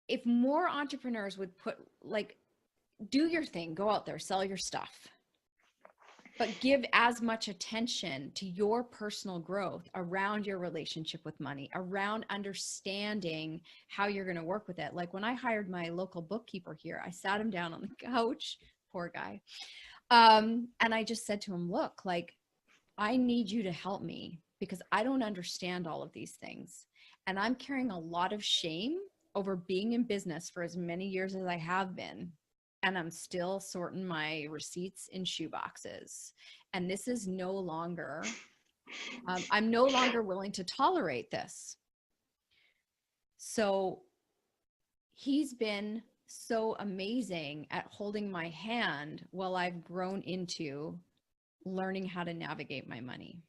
[SPEAKER 3] if more entrepreneurs would do your thing, go out there, sell your stuff, but give as much attention to your personal growth around your relationship with money, around understanding how you're going to work with it. Like when I hired my local bookkeeper here, I sat him down on the couch, poor guy. And I just said to him, look, I need you to help me because I don't understand all of these things. And I'm carrying a lot of shame over being in business for as many years as I have been. And I'm still sorting my receipts in shoe boxes. And this is no longer, I'm no longer willing to tolerate this. So he's been so amazing at holding my hand while I've grown into learning how to navigate my money.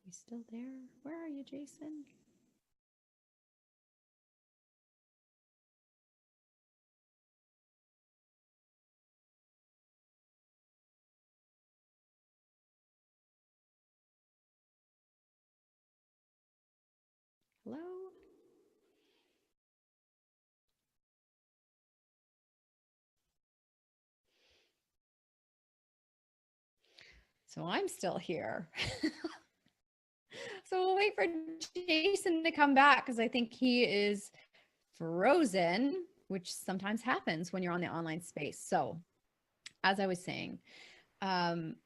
[SPEAKER 3] You still there? Where are you, Jason? Hello? So I'm still here. So we'll wait for Jason to come back because I think he is frozen, which sometimes happens when you're on the online space. So as I was saying,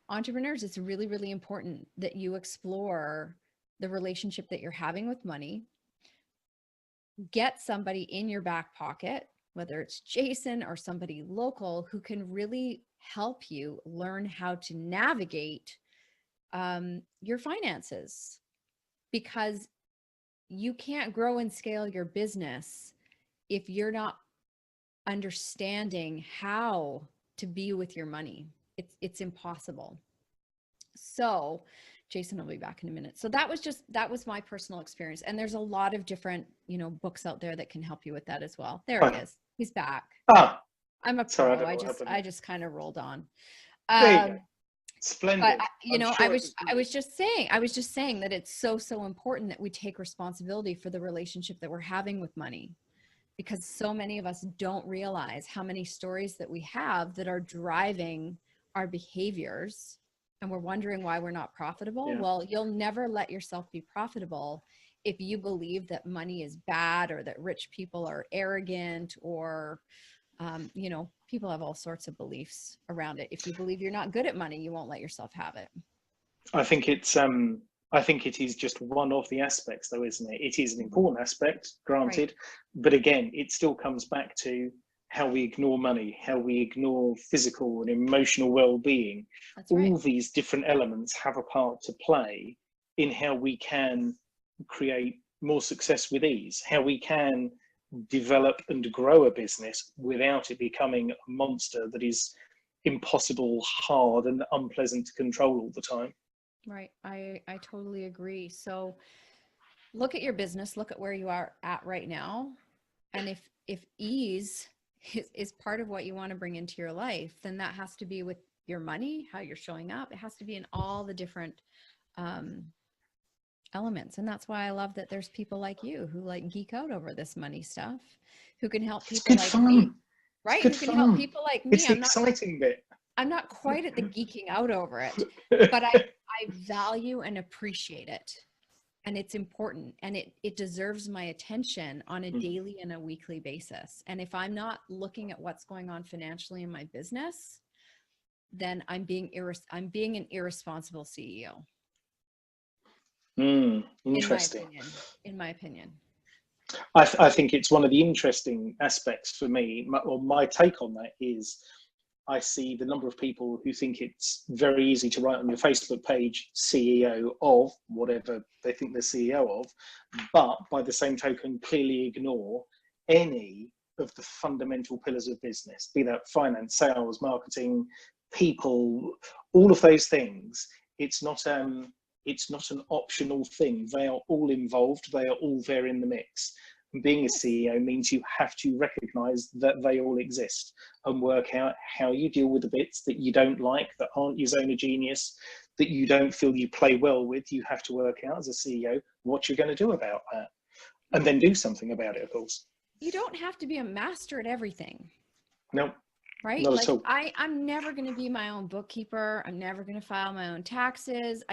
[SPEAKER 3] entrepreneurs, it's really, really important that you explore the relationship that you're having with money. Get somebody in your back pocket, whether it's Jason or somebody local, who can really help you learn how to navigate your finances, because you can't grow and scale your business if you're not understanding how to be with your money. It's impossible. So Jason will be back in a minute. So that was my personal experience. And there's a lot of different, books out there that can help you with that as well. There he is. He's back. I'm a pro. I just kind of rolled on.
[SPEAKER 2] Splendid.
[SPEAKER 3] You
[SPEAKER 2] I'm
[SPEAKER 3] know,
[SPEAKER 2] sure
[SPEAKER 3] I was just saying that it's so important that we take responsibility for the relationship that we're having with money, because so many of us don't realize how many stories that we have that are driving our behaviors, and we're wondering why we're not profitable.
[SPEAKER 2] Yeah.
[SPEAKER 3] Well, you'll never let yourself be profitable if you believe that money is bad, or that rich people are arrogant, or you know, people have all sorts of beliefs around it. If you believe you're not good at money, you won't let yourself have it.
[SPEAKER 2] I think it is just one of the aspects, though, isn't it? It is an important aspect, granted,
[SPEAKER 3] Right.
[SPEAKER 2] but again, it still comes back to how we ignore money, how we ignore physical and emotional well-being.
[SPEAKER 3] That's right.
[SPEAKER 2] All these different elements have a part to play in how we can create more success with ease, how we can develop and grow a business without it becoming a monster that is impossible, hard, and unpleasant to control all the time.
[SPEAKER 3] Right. I totally agree. So look at your business, look at where you are at right now. And if ease is part of what you want to bring into your life, then that has to be with your money, how you're showing up. It has to be in all the different elements. And that's why I love that there's people like you who like geek out over this money stuff, who can help people like me, right? Who can help people like me.
[SPEAKER 2] It's the exciting bit.
[SPEAKER 3] I'm not quite at the geeking out over it, but I value and appreciate it. And it's important, and it deserves my attention on a daily and a weekly basis. And if I'm not looking at what's going on financially in my business, then I'm being an irresponsible CEO.
[SPEAKER 2] Interesting.
[SPEAKER 3] In my opinion.
[SPEAKER 2] I think it's one of the interesting aspects for me, or my take on that is, I see the number of people who think it's very easy to write on your Facebook page, CEO of whatever they think they're CEO of, but by the same token, clearly ignore any of the fundamental pillars of business, be that finance, sales, marketing, people, all of those things. It's not an optional thing. They are all involved. They are all there in the mix. And being a CEO means you have to recognize that they all exist and work out how you deal with the bits that you don't like, that aren't your zone of genius, that you don't feel you play well with. You have to work out as a CEO what you're going to do about that, and then do something about it, of course.
[SPEAKER 3] You don't have to be a master at everything.
[SPEAKER 2] No.
[SPEAKER 3] Right?
[SPEAKER 2] Not
[SPEAKER 3] like
[SPEAKER 2] at all.
[SPEAKER 3] I'm never going to be my own bookkeeper. I'm never going to file my own taxes.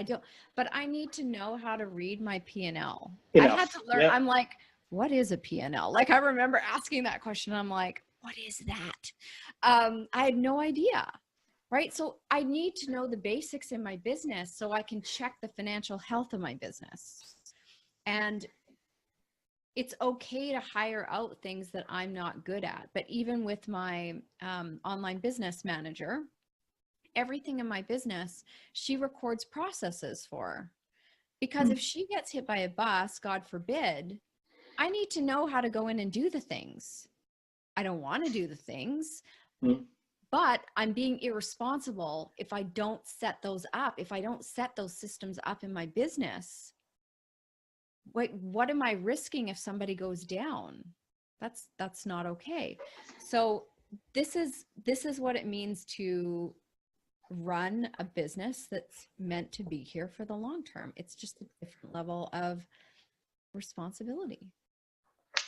[SPEAKER 3] But I need to know how to read my P&L. I had to learn. Yep. I'm like, what is a P&L? Like, I remember asking that question. I'm like, what is that? I had no idea. Right? So I need to know the basics in my business so I can check the financial health of my business. And it's okay to hire out things that I'm not good at. But even with my online business manager, everything in my business, she records processes for. Because if she gets hit by a bus, God forbid, I need to know how to go in and do the things. I don't want to do the things, but I'm being irresponsible if I don't set those up, if I don't set those systems up in my business. What am I risking if somebody goes down? That's not okay. So this is what it means to run a business that's meant to be here for the long term. It's just a different level of responsibility.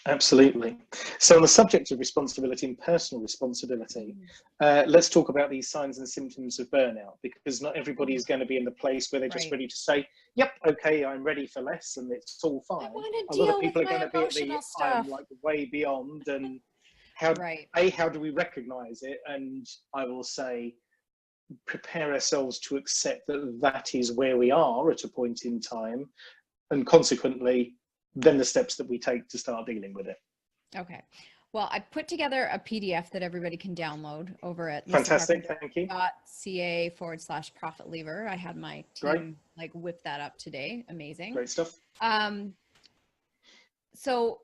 [SPEAKER 2] Absolutely. So on the subject of responsibility and personal responsibility, let's talk about these signs and symptoms of burnout, because not everybody is going to be in the place where they're just ready to say, yep, okay, I'm ready for less and it's all fine.
[SPEAKER 3] A lot of people are going to be at the
[SPEAKER 2] I'm like way beyond, and how do we recognize it? And I will say, prepare ourselves to accept that that is where we are at a point in time, and consequently then the steps that we take to start dealing with it.
[SPEAKER 3] Okay. Well, I put together a PDF that everybody can download over at
[SPEAKER 2] Fantastic, thank you.
[SPEAKER 3] .ca/profit lever. I had my team like whip that up today. Amazing.
[SPEAKER 2] Great stuff.
[SPEAKER 3] So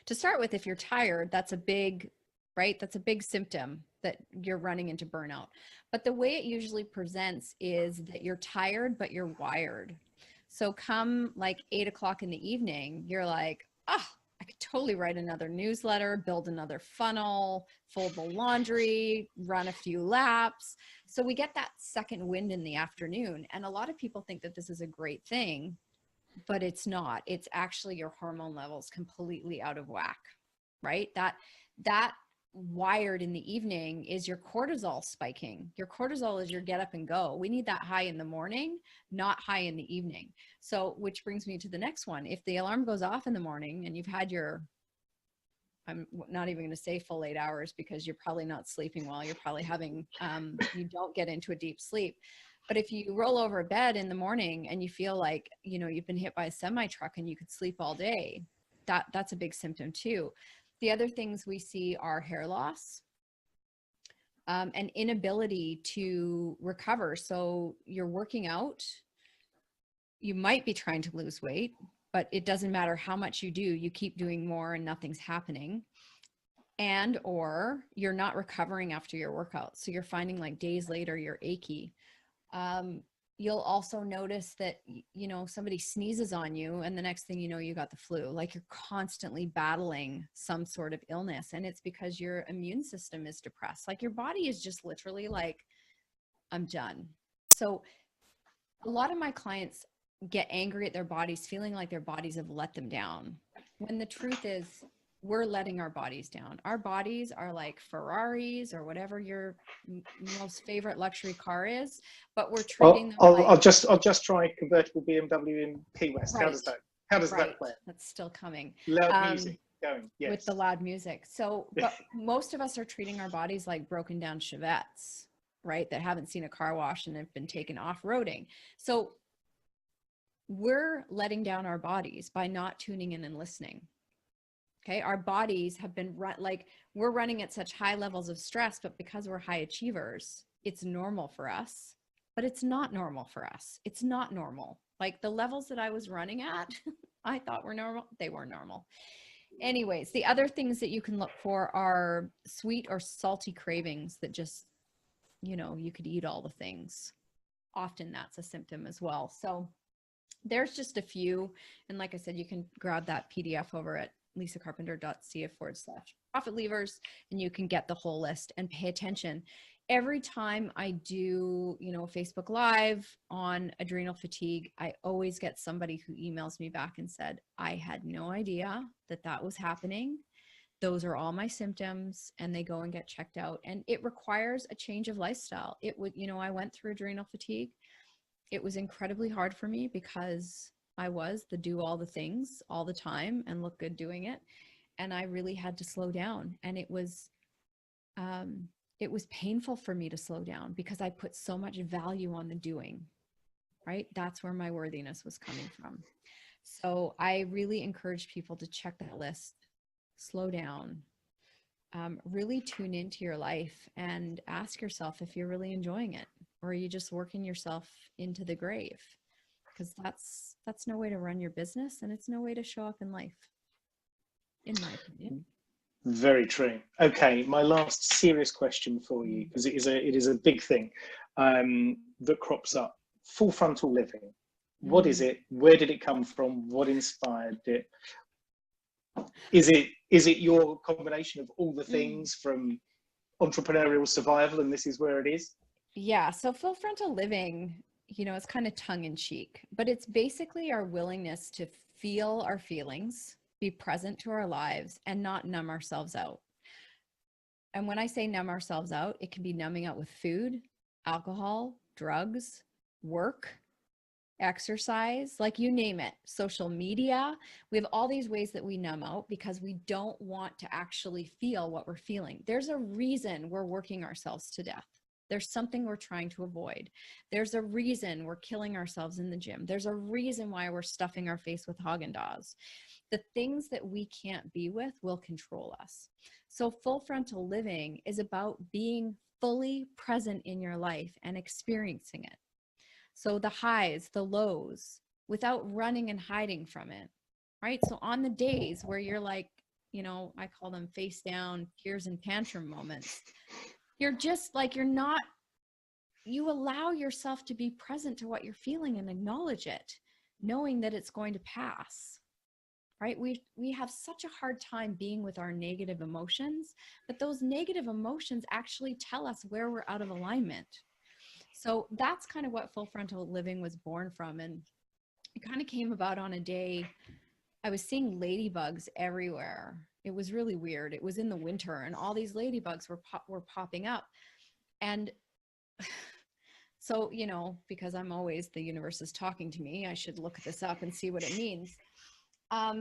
[SPEAKER 3] to start with, if you're tired, that's a big symptom that you're running into burnout. But the way it usually presents is that you're tired, but you're wired. So come like 8 o'clock in the evening, you're like, I could totally write another newsletter, build another funnel, fold the laundry, run a few laps. So we get that second wind in the afternoon. And a lot of people think that this is a great thing, but it's not. It's actually your hormone levels completely out of whack, right? That wired in the evening is your cortisol spiking. Your cortisol is your get up and go. We need that high in the morning, not high in the evening. So, which brings me to the next one. If the alarm goes off in the morning and you've had your, I'm not even going to say full 8 hours because you're probably not sleeping well. You're probably having, you don't get into a deep sleep. But if you roll over a bed in the morning and you feel like, you've been hit by a semi truck and you could sleep all day, that's a big symptom too. The other things we see are hair loss, and inability to recover. So you're working out, you might be trying to lose weight, but it doesn't matter how much you do, you keep doing more and nothing's happening. And, or you're not recovering after your workout. So you're finding like days later, you're achy. You'll also notice that, somebody sneezes on you and the next thing you know, you got the flu. Like you're constantly battling some sort of illness. And it's because your immune system is depressed. Like your body is just literally like, I'm done. So a lot of my clients get angry at their bodies, feeling like their bodies have let them down. When the truth is, we're letting our bodies down. Our bodies are like Ferraris or whatever your most favorite luxury car is, but we're treating them like...
[SPEAKER 2] I'll just try a convertible BMW in Key West.
[SPEAKER 3] Right.
[SPEAKER 2] How does that play?
[SPEAKER 3] That's still coming.
[SPEAKER 2] Loud music going, yes.
[SPEAKER 3] With the loud music. So, but most of us are treating our bodies like broken down Chevettes, right? That haven't seen a car wash and have been taken off-roading. So we're letting down our bodies by not tuning in and listening. Okay. Our bodies have been we're running at such high levels of stress, but because we're high achievers, it's normal for us, but it's not normal for us. It's not normal. Like the levels that I was running at, I thought were normal. They weren't normal. Anyways, the other things that you can look for are sweet or salty cravings that just, you could eat all the things. Often that's a symptom as well. So there's just a few. And like I said, you can grab that PDF over at lisacarpenter.ca/profit levers, and you can get the whole list and pay attention. Every time I do, Facebook Live on adrenal fatigue, I always get somebody who emails me back and said, I had no idea that was happening. Those are all my symptoms, and they go and get checked out. And it requires a change of lifestyle. It would, I went through adrenal fatigue. It was incredibly hard for me because I was the do all the things all the time and look good doing it. And I really had to slow down. And it was painful for me to slow down because I put so much value on the doing, right? That's where my worthiness was coming from. So I really encourage people to check that list, slow down, really tune into your life and ask yourself if you're really enjoying it, or are you just working yourself into the grave? Because that's no way to run your business, and it's no way to show up in life, in my opinion.
[SPEAKER 2] Very true. Okay, my last serious question for you, because it is a big thing that crops up. Full frontal living. What is it? Where did it come from? What inspired it? Is it your combination of all the things from entrepreneurial survival, and this is where it is?
[SPEAKER 3] Yeah. So full frontal living, it's kind of tongue in cheek, but it's basically our willingness to feel our feelings, be present to our lives, and not numb ourselves out. And when I say numb ourselves out, it can be numbing out with food, alcohol, drugs, work, exercise, like you name it, social media. We have all these ways that we numb out because we don't want to actually feel what we're feeling. There's a reason we're working ourselves to death. There's something we're trying to avoid. There's a reason we're killing ourselves in the gym. There's a reason why we're stuffing our face with Haagen-Dazs. The things that we can't be with will control us. So full frontal living is about being fully present in your life and experiencing it. So the highs, the lows, without running and hiding from it, right? So on the days where you're like, I call them face down, tears and tantrum moments, you're just like, you allow yourself to be present to what you're feeling and acknowledge it, knowing that it's going to pass. right? We have such a hard time being with our negative emotions, but those negative emotions actually tell us where we're out of alignment. So that's kind of what full frontal living was born from. And it kind of came about on a day I was seeing ladybugs everywhere. It was really weird. It was in the winter and all these ladybugs were popping up. And so, you know, because I'm always, the universe is talking to me, I should look this up and see what it means.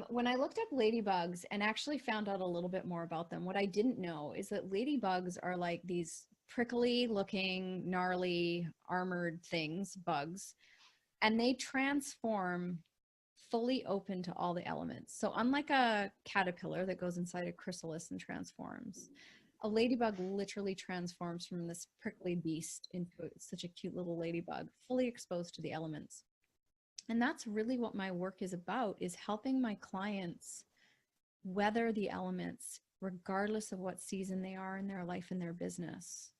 [SPEAKER 3] When I looked up ladybugs and actually found out a little bit more about them, what I didn't know is that ladybugs are like these prickly looking, gnarly, armored things, bugs, and they transform fully open to all the elements. So unlike a caterpillar that goes inside a chrysalis and transforms, a ladybug literally transforms from this prickly beast into such a cute little ladybug, fully exposed to the elements. And that's really what my work is about, is helping my clients weather the elements regardless of what season they are in their life and their business,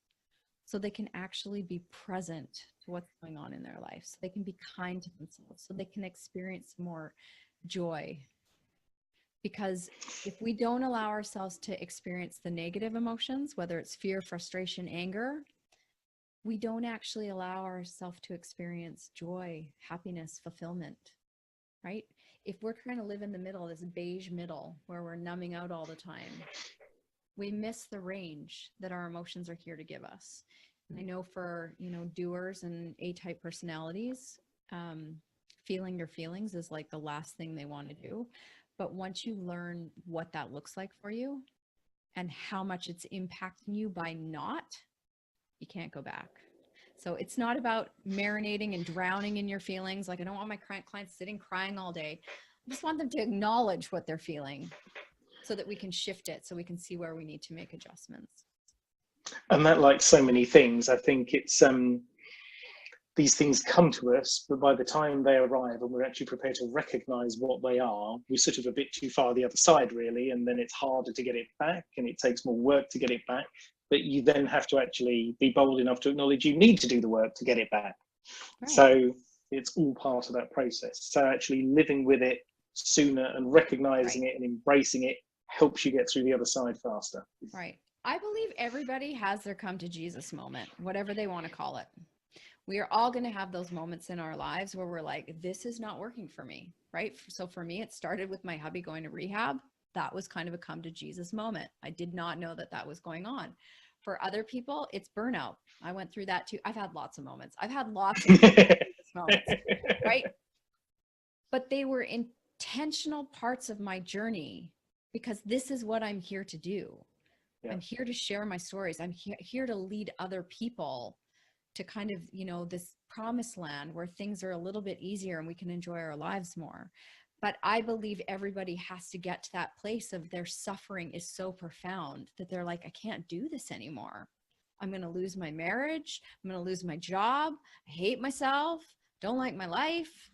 [SPEAKER 3] so they can actually be present to what's going on in their life, so they can be kind to themselves, so they can experience more joy. Because if we don't allow ourselves to experience the negative emotions, whether it's fear, frustration, anger, we don't actually allow ourselves to experience joy, happiness, fulfillment, right? If we're trying to live in the middle, this beige middle where we're numbing out all the time, we miss the range that our emotions are here to give us. And I know for, you know, doers and A-type personalities, feeling your feelings is like the last thing they want to do. But once you learn what that looks like for you and how much it's impacting you by not, you can't go back. So it's not about marinating and drowning in your feelings. Like, I don't want my clients sitting crying all day. I just want them to acknowledge what they're feeling so that we can shift it, so we can see where we need to make adjustments.
[SPEAKER 2] And that, like so many things, I think it's these things come to us, but by the time they arrive and we're actually prepared to recognize what they are, we're sort of a bit too far the other side, really, and then it's harder to get it back, and it takes more work to get it back. But you then have to actually be bold enough to acknowledge you need to do the work to get it back. Right. So it's all part of that process. So actually living with it sooner and recognizing it and embracing it helps you get through the other side faster.
[SPEAKER 3] Right. I believe everybody has their come to Jesus moment, whatever they want to call it. We are all going to have those moments in our lives where we're like, this is not working for me, right? So for me, it started with my hubby going to rehab. That was kind of a come to Jesus moment. I did not know that that was going on. For other people, it's burnout. I went through that too. I've had lots of moments. I've had lots of moments, right? But they were intentional parts of my journey, because this is what I'm here to do. Yeah. I'm here to share my stories. I'm here to lead other people to kind of, you know, this promised land where things are a little bit easier and we can enjoy our lives more. But I believe everybody has to get to that place of their suffering is so profound that they're like, I can't do this anymore. I'm going to lose my marriage. I'm going to lose my job. I hate myself. Don't like my life.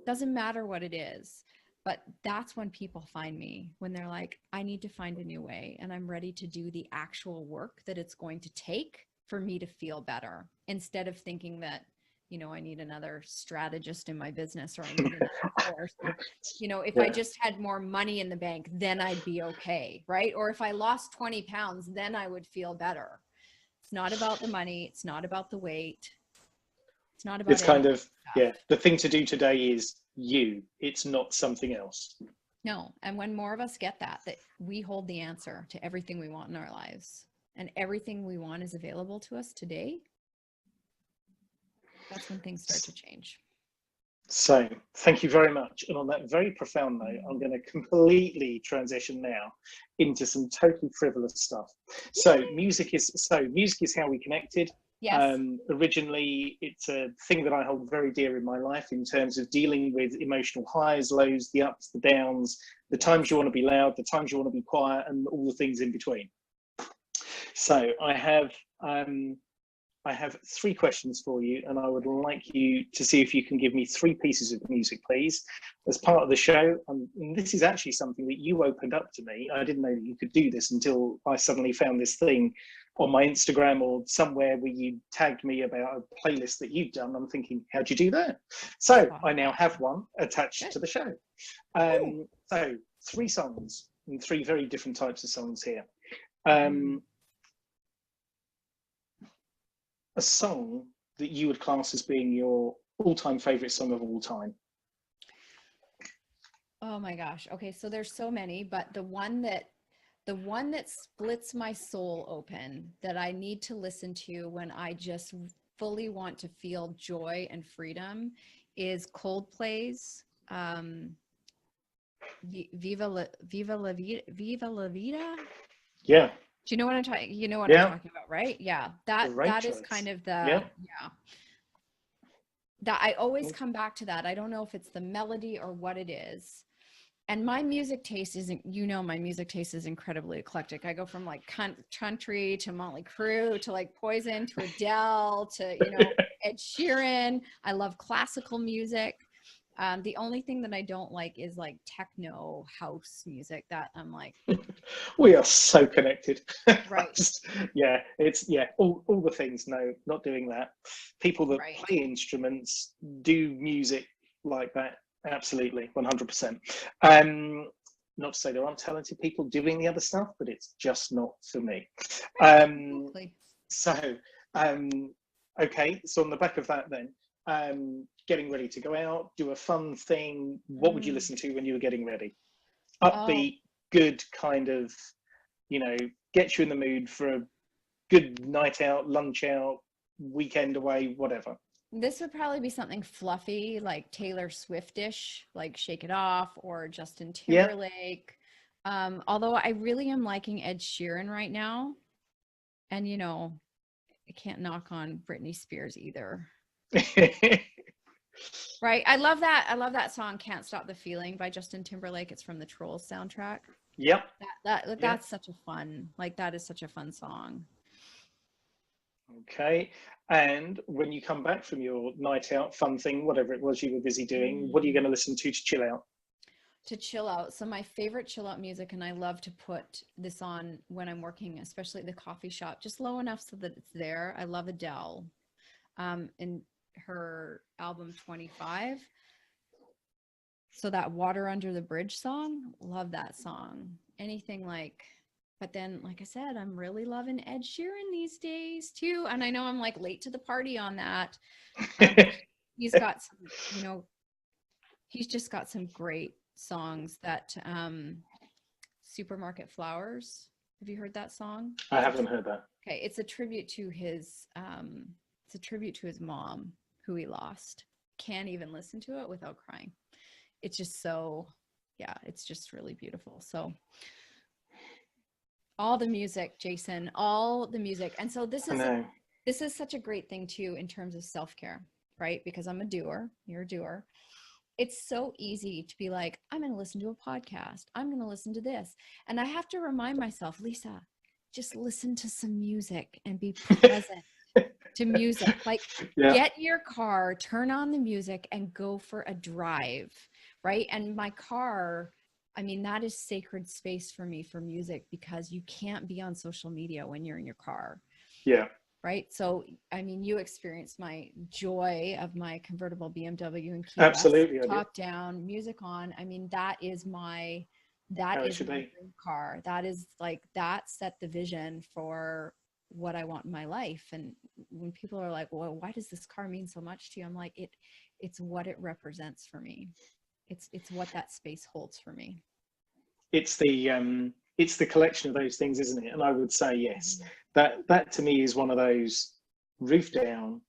[SPEAKER 3] Doesn't matter what it is. But that's when people find me, when they're like, I need to find a new way, and I'm ready to do the actual work that it's going to take for me to feel better, instead of thinking that, you know, I need another strategist in my business, or I need another course. Or, you know, if I just had more money in the bank, then I'd be okay, right? Or if I lost 20 pounds, then I would feel better. It's not about the money. It's not about the weight. It's not about.
[SPEAKER 2] It's kind of, the thing to do today is you. It's not something else.
[SPEAKER 3] No. And when more of us get that we hold the answer to everything we want in our lives, and everything we want is available to us today, that's when things start to change.
[SPEAKER 2] So thank you very much. And on that very profound note, I'm going to completely transition now into some totally frivolous stuff. So music is how we connected.
[SPEAKER 3] Yes.
[SPEAKER 2] Originally, it's a thing that I hold very dear in my life in terms of dealing with emotional highs, lows, the ups, the downs, the times you want to be loud, the times you want to be quiet, and all the things in between. So I have 3 questions for you, and I would like you to see if you can give me 3 pieces of music, please, as part of the show. And this is actually something that you opened up to me. I didn't know that you could do this until I suddenly found this thing on my Instagram or somewhere where you tagged me about a playlist that you've done. I'm thinking, how'd you do that? So I now have one attached to the show. So 3 songs and 3 very different types of songs here. A song that you would class as being your all-time favorite song of all time.
[SPEAKER 3] Oh my gosh. Okay, so there's so many, but the one that splits my soul open, that I need to listen to when I just fully want to feel joy and freedom, is Coldplay's Viva la Vida.
[SPEAKER 2] Yeah.
[SPEAKER 3] Do you know what I'm talking? You know what I'm talking about, right? Yeah, that is kind of the that I always come back to that. I don't know if it's the melody or what it is. And my music taste isn't, my music taste is incredibly eclectic. I go from like country to Motley Crue to like Poison to Adele to, Ed Sheeran. I love classical music. The only thing that I don't like is like techno house music, that I'm like.
[SPEAKER 2] We are so connected.
[SPEAKER 3] Right.
[SPEAKER 2] All the things. No, not doing that. People that play instruments do music like that. Absolutely, 100%. Not to say there aren't talented people doing the other stuff, but it's just not for me. Okay, so on the back of that then, getting ready to go out, do a fun thing. What would you listen to when you were getting ready? Upbeat, good kind of, get you in the mood for a good night out, lunch out, weekend away, whatever.
[SPEAKER 3] This would probably be something fluffy, like Taylor Swift-ish, like Shake It Off or Justin Timberlake. Although I really am liking Ed Sheeran right now. And, I can't knock on Britney Spears either. Right. I love that song, Can't Stop the Feeling by Justin Timberlake. It's from the Trolls soundtrack.
[SPEAKER 2] Yep.
[SPEAKER 3] That's such a fun, that is such a fun song.
[SPEAKER 2] Okay. And when you come back from your night out, fun thing, whatever it was you were busy doing, what are you going to listen to chill out?
[SPEAKER 3] To chill out. So my favorite chill out music, and I love to put this on when I'm working, especially at the coffee shop, just low enough so that it's there. I love Adele. And her album 25. So that Water Under the Bridge song, love that song. Anything like, but then, like I said, I'm really loving Ed Sheeran these days too. And I know I'm like late to the party on that. He's got some, he's just got some great songs. That Supermarket Flowers. Have you heard that song?
[SPEAKER 2] I haven't heard that. Okay.
[SPEAKER 3] It's a tribute to his, mom who he lost. Can't even listen to it without crying. It's just it's just really beautiful. So all the music, Jason, all the music. And so this is such a great thing too, in terms of self-care, right? Because I'm a doer, you're a doer. It's so easy to be like, I'm going to listen to a podcast. I'm going to listen to this. And I have to remind myself, Lisa, just listen to some music and be present to music. Like, get in your car, turn on the music and go for a drive, right? And my car, that is sacred space for me for music, because you can't be on social media when you're in your car.
[SPEAKER 2] Yeah.
[SPEAKER 3] Right. So, you experienced my joy of my convertible BMW and Key
[SPEAKER 2] Absolutely,
[SPEAKER 3] West, top down, music on. that is my dream car. That is that set the vision for what I want in my life. And when people are like, well, why does this car mean so much to you? I'm like, it's what it represents for me. It's what that space holds for me.
[SPEAKER 2] It's the collection of those things, isn't it? And I would say, yes, that to me is one of those roof down,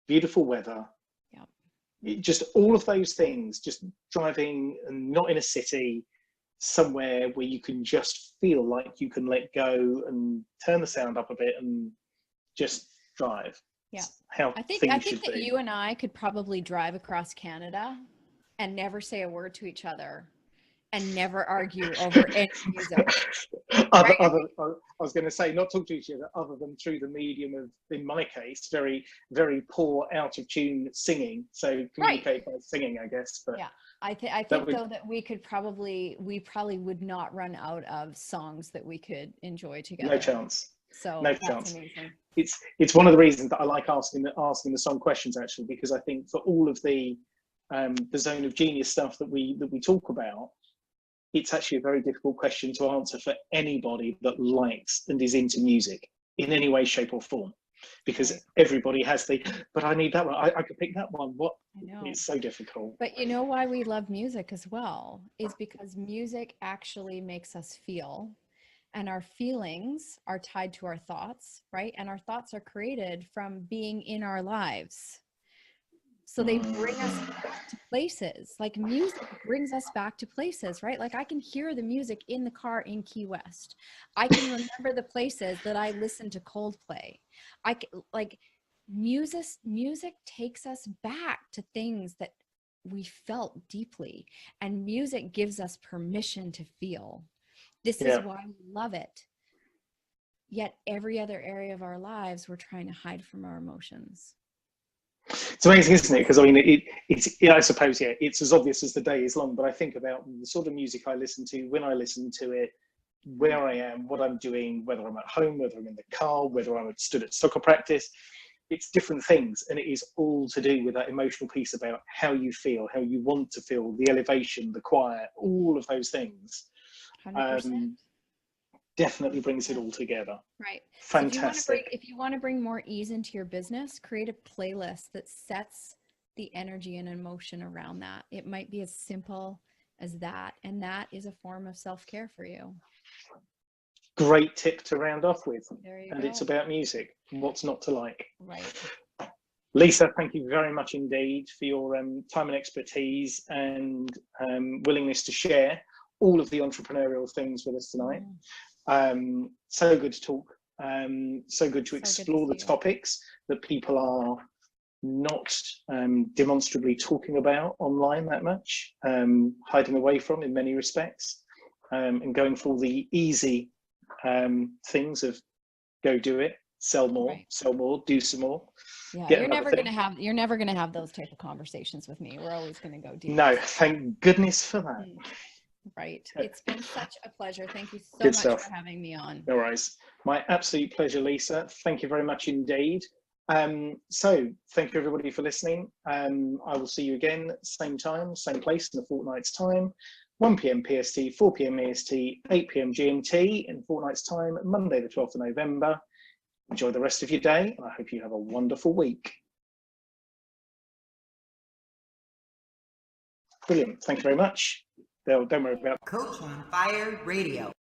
[SPEAKER 2] beautiful weather. Yeah. Just all of those things, just driving and not in a city, somewhere where you can just feel like you can let go and turn the sound up a bit and just drive.
[SPEAKER 3] Yeah.
[SPEAKER 2] How
[SPEAKER 3] I think that you and I could probably drive across Canada and never say a word to each other and never argue over any music.
[SPEAKER 2] I was going to say, not talk to each other other than through the medium of, in my case, very, very poor, out of tune singing. So communicate by singing, I guess. But
[SPEAKER 3] yeah, I think though that we probably would not run out of songs that we could enjoy together.
[SPEAKER 2] No chance.
[SPEAKER 3] So
[SPEAKER 2] No
[SPEAKER 3] that's
[SPEAKER 2] chance.
[SPEAKER 3] amazing.
[SPEAKER 2] It's one of the reasons that I like asking the song questions, actually, because I think for all of the zone of genius stuff that we talk about, it's actually a very difficult question to answer for anybody that likes and is into music in any way, shape, or form, because
[SPEAKER 3] Right.
[SPEAKER 2] everybody has but I need that one. I could pick that one. What?
[SPEAKER 3] I know.
[SPEAKER 2] It's so difficult.
[SPEAKER 3] But you know why we love music as well is because music actually makes us feel, and our feelings are tied to our thoughts, right? And our thoughts are created from being in our lives. So they bring us back to places. Like music brings us back to places, right? Like I can hear the music in the car in Key West. I can remember the places that I listened to Coldplay. Like music takes us back to things that we felt deeply, and music gives us permission to feel. This is
[SPEAKER 2] Yeah.
[SPEAKER 3] why we love it. Yet every other area of our lives, we're trying to hide from our emotions.
[SPEAKER 2] It's amazing, isn't it? Because I mean, I suppose, yeah, it's as obvious as the day is long. But I think about the sort of music I listen to, when I listen to it, where I am, what I'm doing, whether I'm at home, whether I'm in the car, whether I'm stood at soccer practice. It's different things, and it is all to do with that emotional piece about how you feel, how you want to feel, the elevation, the quiet, all of those things.
[SPEAKER 3] 100%.
[SPEAKER 2] Definitely brings it all together.
[SPEAKER 3] Right.
[SPEAKER 2] Fantastic.
[SPEAKER 3] So if you want to bring more ease into your business, create a playlist that sets the energy and emotion around that. It might be as simple as that, and that is a form of self-care for you.
[SPEAKER 2] Great tip to round off with.
[SPEAKER 3] There you
[SPEAKER 2] and
[SPEAKER 3] go.
[SPEAKER 2] It's about music. What's not to like?
[SPEAKER 3] Right.
[SPEAKER 2] Lisa, thank you very much indeed for your time and expertise and willingness to share all of the entrepreneurial things with us tonight. So good to talk. So good to explore the topics that people are not demonstrably talking about online that much, hiding away from in many respects, and going for the easy things of go do it, sell more, sell more, do some more.
[SPEAKER 3] Yeah, you're never gonna have those type of conversations with me. We're always gonna go deep.
[SPEAKER 2] No, thank goodness for that.
[SPEAKER 3] Right. It's been such a pleasure. Thank you so
[SPEAKER 2] Good
[SPEAKER 3] much
[SPEAKER 2] stuff.
[SPEAKER 3] for having me on.
[SPEAKER 2] No worries. My absolute pleasure, Lisa. Thank you very much indeed. So thank you everybody for listening. I will see you again, same time, same place in a fortnight's time, 1 p.m. PST, 4 p.m. EST, 8 p.m. GMT in a fortnight's time, Monday the 12th of November. Enjoy the rest of your day, and I hope you have a wonderful week. Brilliant. Thank you very much. Don't worry about
[SPEAKER 1] Coach on Fire Radio.